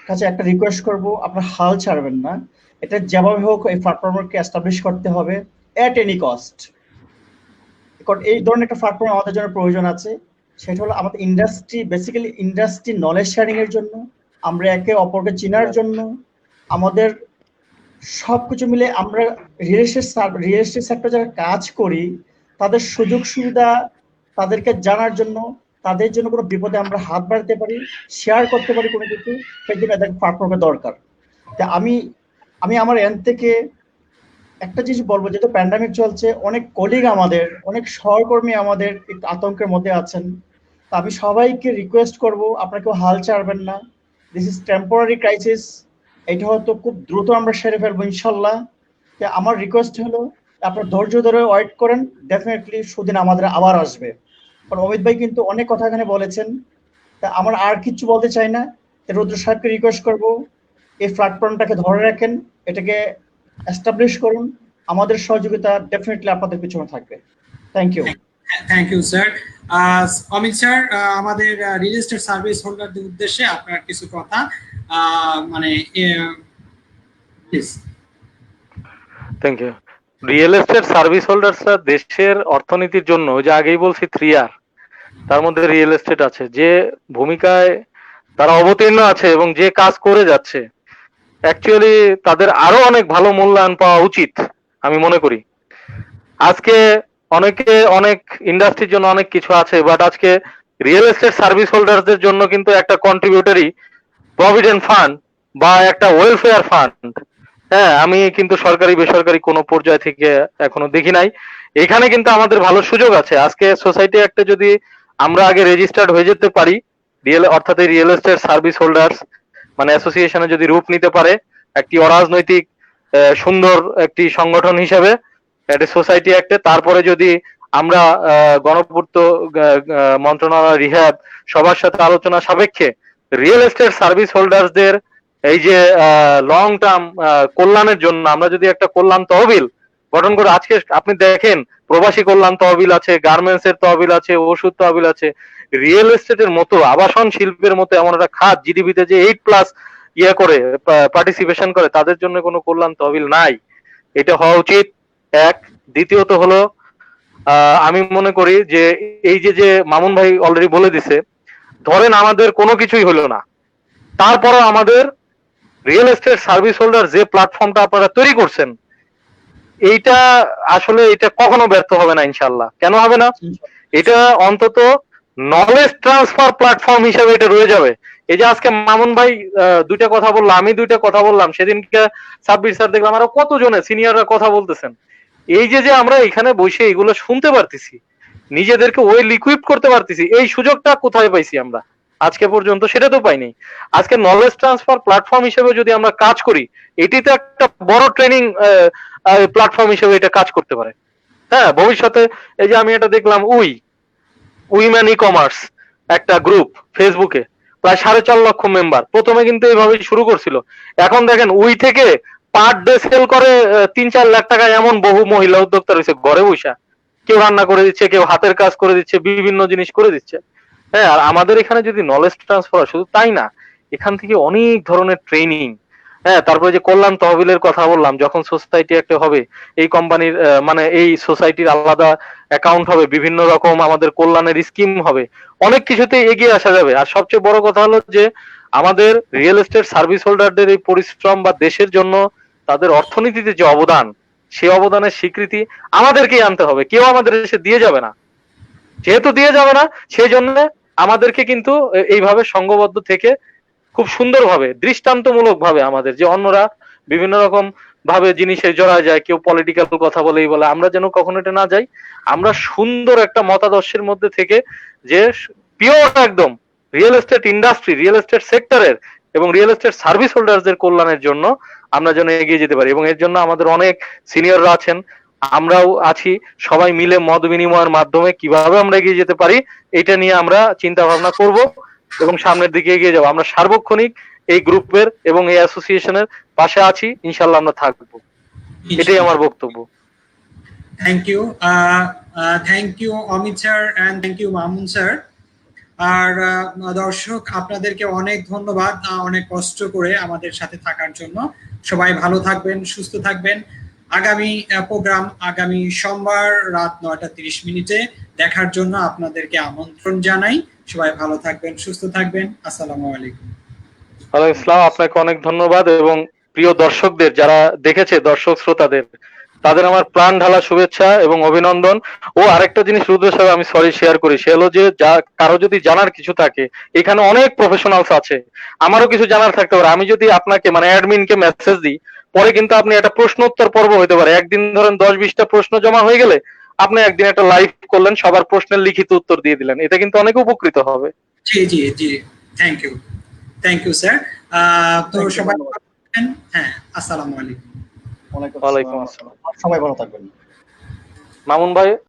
C: কাছে একটা রিকোয়েস্ট করব, আপনার হাল ছাড়বেন না। এটা যেভাবে হোক এই প্ল্যাটফর্মকে এস্টাবলিশ করতে হবে এট এনি কস্ট। কারণ এই ধরনের একটা প্ল্যাটফর্ম আমাদের জন্য প্রয়োজন আছে। সেটা হলো আমাদের industry, basically industry knowledge sharing এর জন্য, আমরা একে অপরকে চেনার জন্য, আমাদের সবকিছু মিলে আমরা রিয়েল এস্টেট সেক্টর যারা কাজ করি তাদের সুযোগ সুবিধা তাদেরকে জানার জন্য, তাদের জন্য কোনো বিপদে আমরা হাত বাড়াতে পারি, শেয়ার করতে পারি কোনো কিছু, সেই জন্য এদের প্ল্যাটফর্মের দরকার। তা আমি আমার এন্ড থেকে একটা জিনিস বলবো, যেহেতু প্যান্ডামিক চলছে, অনেক কলিগ আমাদের, অনেক সহকর্মী আমাদের একটু আতঙ্কের মধ্যে আছেন। তা আমি সবাইকে রিকোয়েস্ট করব, আপনারা কেউ হাল ছাড়বেন না। দিস ইজ টেম্পোরারি ক্রাইসিস, এটা হয়তো খুব দ্রুত আমরা সেরে ফেলবো ইনশাল্লাহ। আমার রিকোয়েস্ট হলো আপনারা ধৈর্য ধরে ওয়েট করেন, ডেফিনেটলি সুদিন আমাদের আবার আসবে। কারণ অমিত ভাই কিন্তু অনেক কথা এখানে বলেছেন, তা আমার আর কিছু বলতে চাই না। রুদ্র সাহেবকে রিকোয়েস্ট করব, এই প্ল্যাটফর্মটাকে ধরে রাখেন, এটাকে এস্টাবলিশ করুন, আমাদের সহযোগিতা ডেফিনেটলি আপনাদের পিছনে থাকবে। Thank you.
A: Thank you sir. Amit sir, আমাদের রিয়েল এস্টেট সার্ভিস হোল্ডারদের উদ্দেশ্যে আপনার কিছু কথা মানে please.
B: Thank you. Real estate service হোল্ডারসরা দেশের অর্থনীতির জন্য, যে আগেই বলছি 3R, তার মধ্যে রিয়েল এস্টেট আছে, যে ভূমিকায় তারা অবতীর্ণ আছে এবং যে কাজ করে যাচ্ছে, অ্যাকচুয়ালি তাদের আরো অনেক ভালো মূল্যায়ন পাওয়া উচিত আমি মনে করি। আজকে অনেকে অনেক ইন্ডাস্ট্রির জন্য অনেক কিছু আছে, বাট আজকে রিয়েল এস্টেট সার্ভিস হোল্ডারদের জন্য কিন্তু একটা কন্ট্রিবিউটরি প্রভিডেন্ট ফান্ড বা একটা ওয়েলফেয়ার ফান্ড, হ্যাঁ, আমি কিন্তু সরকারি বেসরকারি কোনো পর্যায় থেকে এখনো দেখি নাই। এখানে কিন্তু আমাদের ভালো সুযোগ আছে। আজকে সোসাইটি একটা যদি আমরা আগে রেজিস্টার্ড হয়ে যেতে পারি, অর্থাৎ এই রিয়েল এস্টেট সার্ভিস হোল্ডার্স মানে অ্যাসোসিয়েশনে যদি রূপ নিতে পারে একটি অরাজনৈতিক সুন্দর একটি সংগঠন হিসেবে একটা সোসাইটি অ্যাক্টে, তারপরে যদি আমরা গণপূর্ত মন্ত্রণালয়, রিহ্যাব সবার সাথে আলোচনা সাপেক্ষে রিয়েল এস্টেট সার্ভিস হোল্ডার্সদের এই যে লং টার্ম কল্যাণের জন্য আমরা যদি একটা কল্যাণ তহবিল গঠন করে, আজকে আপনি দেখেন প্রবাসী কল্যাণ তহবিল আছে, গার্মেন্টস এর তহবিল আছে, ওষুধ তহবিল আছে, রিয়েল এস্টেটের মতো আবাসন শিল্পের মতো এমন একটা খাত জিডিপিতে যে 8+ ইয়ে করে পার্টিসিপেশন করে, তাদের জন্য কোনো কল্যাণ তহবিল নাই। এটা হওয়া উচিত এক। দ্বিতীয়ত হলো আমি মনে করি যে এই যে মামুন ভাই অলরেডি বলে দিছে, ধরেন আমাদের কোনো কিছুই হলো না, তারপরও আমাদের রিয়েল এস্টেট সার্ভিস হোল্ডার যে প্ল্যাটফর্মটা আপনারা তৈরি করছেন, এইটা আসলে এটা কখনো ব্যর্থ হবে না ইনশাল্লাহ। কেন হবে না? এটা অন্তত নলেজ ট্রান্সফার প্ল্যাটফর্ম হিসেবে এটা রয়ে যাবে। এই যে আজকে মামুন ভাই দুইটা কথা বললাম, আমি দুইটা কথা বললাম, সেদিনকে সাব্বির স্যার দেখলাম আরো কতজনে সিনিয়ররা কথা বলতেছেন। এই যে আমরা এখানে বসে এগুলো শুনতে পারতেছি, নিজেদেরকে ওয়েল ইকুইপ করতে পারতেছি, এই সুযোগটা কোথায় পাইছি আমরা আজকে পর্যন্ত? সেটা তো পাইনি। আজকে নলেজ ট্রান্সফার প্ল্যাটফর্ম হিসেবে যদি আমরা কাজ করি, এটি তো একটা বড় ট্রেনিং প্ল্যাটফর্ম হিসেবে এটা কাজ করতে পারে। হ্যাঁ, ভবিষ্যতে এই যে আমি এটা দেখলাম, উইমেন ই কমার্স একটা গ্রুপ ফেসবুকে, প্রায় 4.5 লক্ষ মেম্বার। প্রথমে কিন্তু এইভাবে শুরু করছিল, এখন দেখেন উই থেকে পার ডে সেল করে 3-4 লাখ টাকা এমন বহু মহিলা উদ্যোক্তা রয়েছে ঘরে বসে। কেউ রান্না করে দিচ্ছে, কেউ হাতের কাজ করে দিচ্ছে, বিভিন্ন জিনিস করে দিচ্ছে। হ্যাঁ, আর আমাদের এখানে যদি নলেজ ট্রান্সফার, শুধু তাই না, এখান থেকে অনেক ধরনের ট্রেনিং, হ্যাঁ, তারপরে যে কল্যাণ তহবিলের কথা বললাম, যখন সোসাইটি একটা হবে, এই কোম্পানির মানে এই সোসাইটির আলাদা অ্যাকাউন্ট হবে, বিভিন্ন রকম আমাদের কল্যাণের স্কিম হবে, অনেক কিছুতে এগিয়ে আসা যাবে। আর সবচেয়ে বড় কথা হলো যে আমাদের রিয়েল এস্টেট সার্ভিস হোল্ডারদের এই পরিশ্রম বা দেশের জন্য তাদের অর্থনীতিতে যে অবদান, সেই অবদানের স্বীকৃতি আমাদেরকেই আনতে হবে, কেউ আমাদের এসে দিয়ে যাবে না। যেহেতু দিয়ে যাবে না, সেই জন্য আমাদেরকে কিন্তু এইভাবে সংঘবদ্ধ থেকে খুব সুন্দরভাবে, দৃষ্টান্তমূলক ভাবে, আমাদের যে অন্যরা বিভিন্ন রকম ভাবে জিনিসে জড়া যায়, কেউ পলিটিক্যাল কথা বলেই বলে, আমরা যেন কখনো এটা না যাই। আমরা সুন্দর একটা মতাদর্শের মধ্যে থেকে, যে পিওর একদম real estate industry, real estate সেক্টরের এবং রিয়েল এস্টেট সার্ভিস হোল্ডারদের কল্যাণের জন্য আমরা যেন এগিয়ে যেতে পারি। এবং এর জন্য আমাদের অনেক সিনিয়ররা আছেন, আমরাও আছি, সবাই মিলে মত বিনিময়ের মাধ্যমে কিভাবে আমরা এগিয়ে যেতে পারি, এটা নিয়ে আমরা চিন্তা ভাবনা করব এবং সামনের দিকে এগিয়ে যাবো। আমরা সার্বক্ষণিক এই গ্রুপের এবং এই অ্যাসোসিয়েশনের পাশে আছি, ইনশাল্লাহ আমরা থাকবো। এটাই আমার বক্তব্য।
A: Thank you Amit sir and thank you Mamun sir. আর দর্শক, আপনাদেরকে অনেক ধন্যবাদ অনেক কষ্ট করে আমাদের সাথে থাকার জন্য। সবাই ভালো থাকবেন, সুস্থ থাকবেন। আগামী প্রোগ্রাম আগামী সোমবার রাত 9:30 দেখার জন্য আপনাদেরকে আমন্ত্রণ জানাই। সবাই ভালো থাকবেন, সুস্থ থাকবেন। আসসালামু আলাইকুম।
B: ওয়ালাইকুম আসসালাম, আপনাকে অনেক ধন্যবাদ। এবং প্রিয় দর্শকদের, যারা দেখেছে, দর্শক শ্রোতাদের, তাদের আমার প্রাণ ঢালা শুভেচ্ছা এবং অভিনন্দন। ও আরেকটা জিনিস রুদ্র সাহেব আমি শেয়ার করি, সে হলো যে কারো যদি জানার কিছু থাকে, এখানে অনেক প্রফেশনালস আছে, আমারও কিছু জানার থাকতে পারে। আমি যদি আপনাকে মানে অ্যাডমিনকে মেসেজ দিই, পরে কিন্তু আপনি একটা প্রশ্ন উত্তর পর্ব হতে পারে। একদিন ধরেন 10-20টা প্রশ্ন জমা হয়ে গেলে আপনি একদিন একটা লাইভ করলেন, সবার প্রশ্নের লিখিত উত্তর দিয়ে দিলেন, এটা কিন্তু অনেক উপকৃত হবে।
A: জি জি জি, থ্যাংক ইউ স্যার। তো সবাই ভালো থাকবেন। হ্যাঁ, আসসালামু আলাইকুম।
B: ওয়ালাইকুম আসসালাম।
C: সবাই ভালো থাকবেন।
B: মামুন ভাই।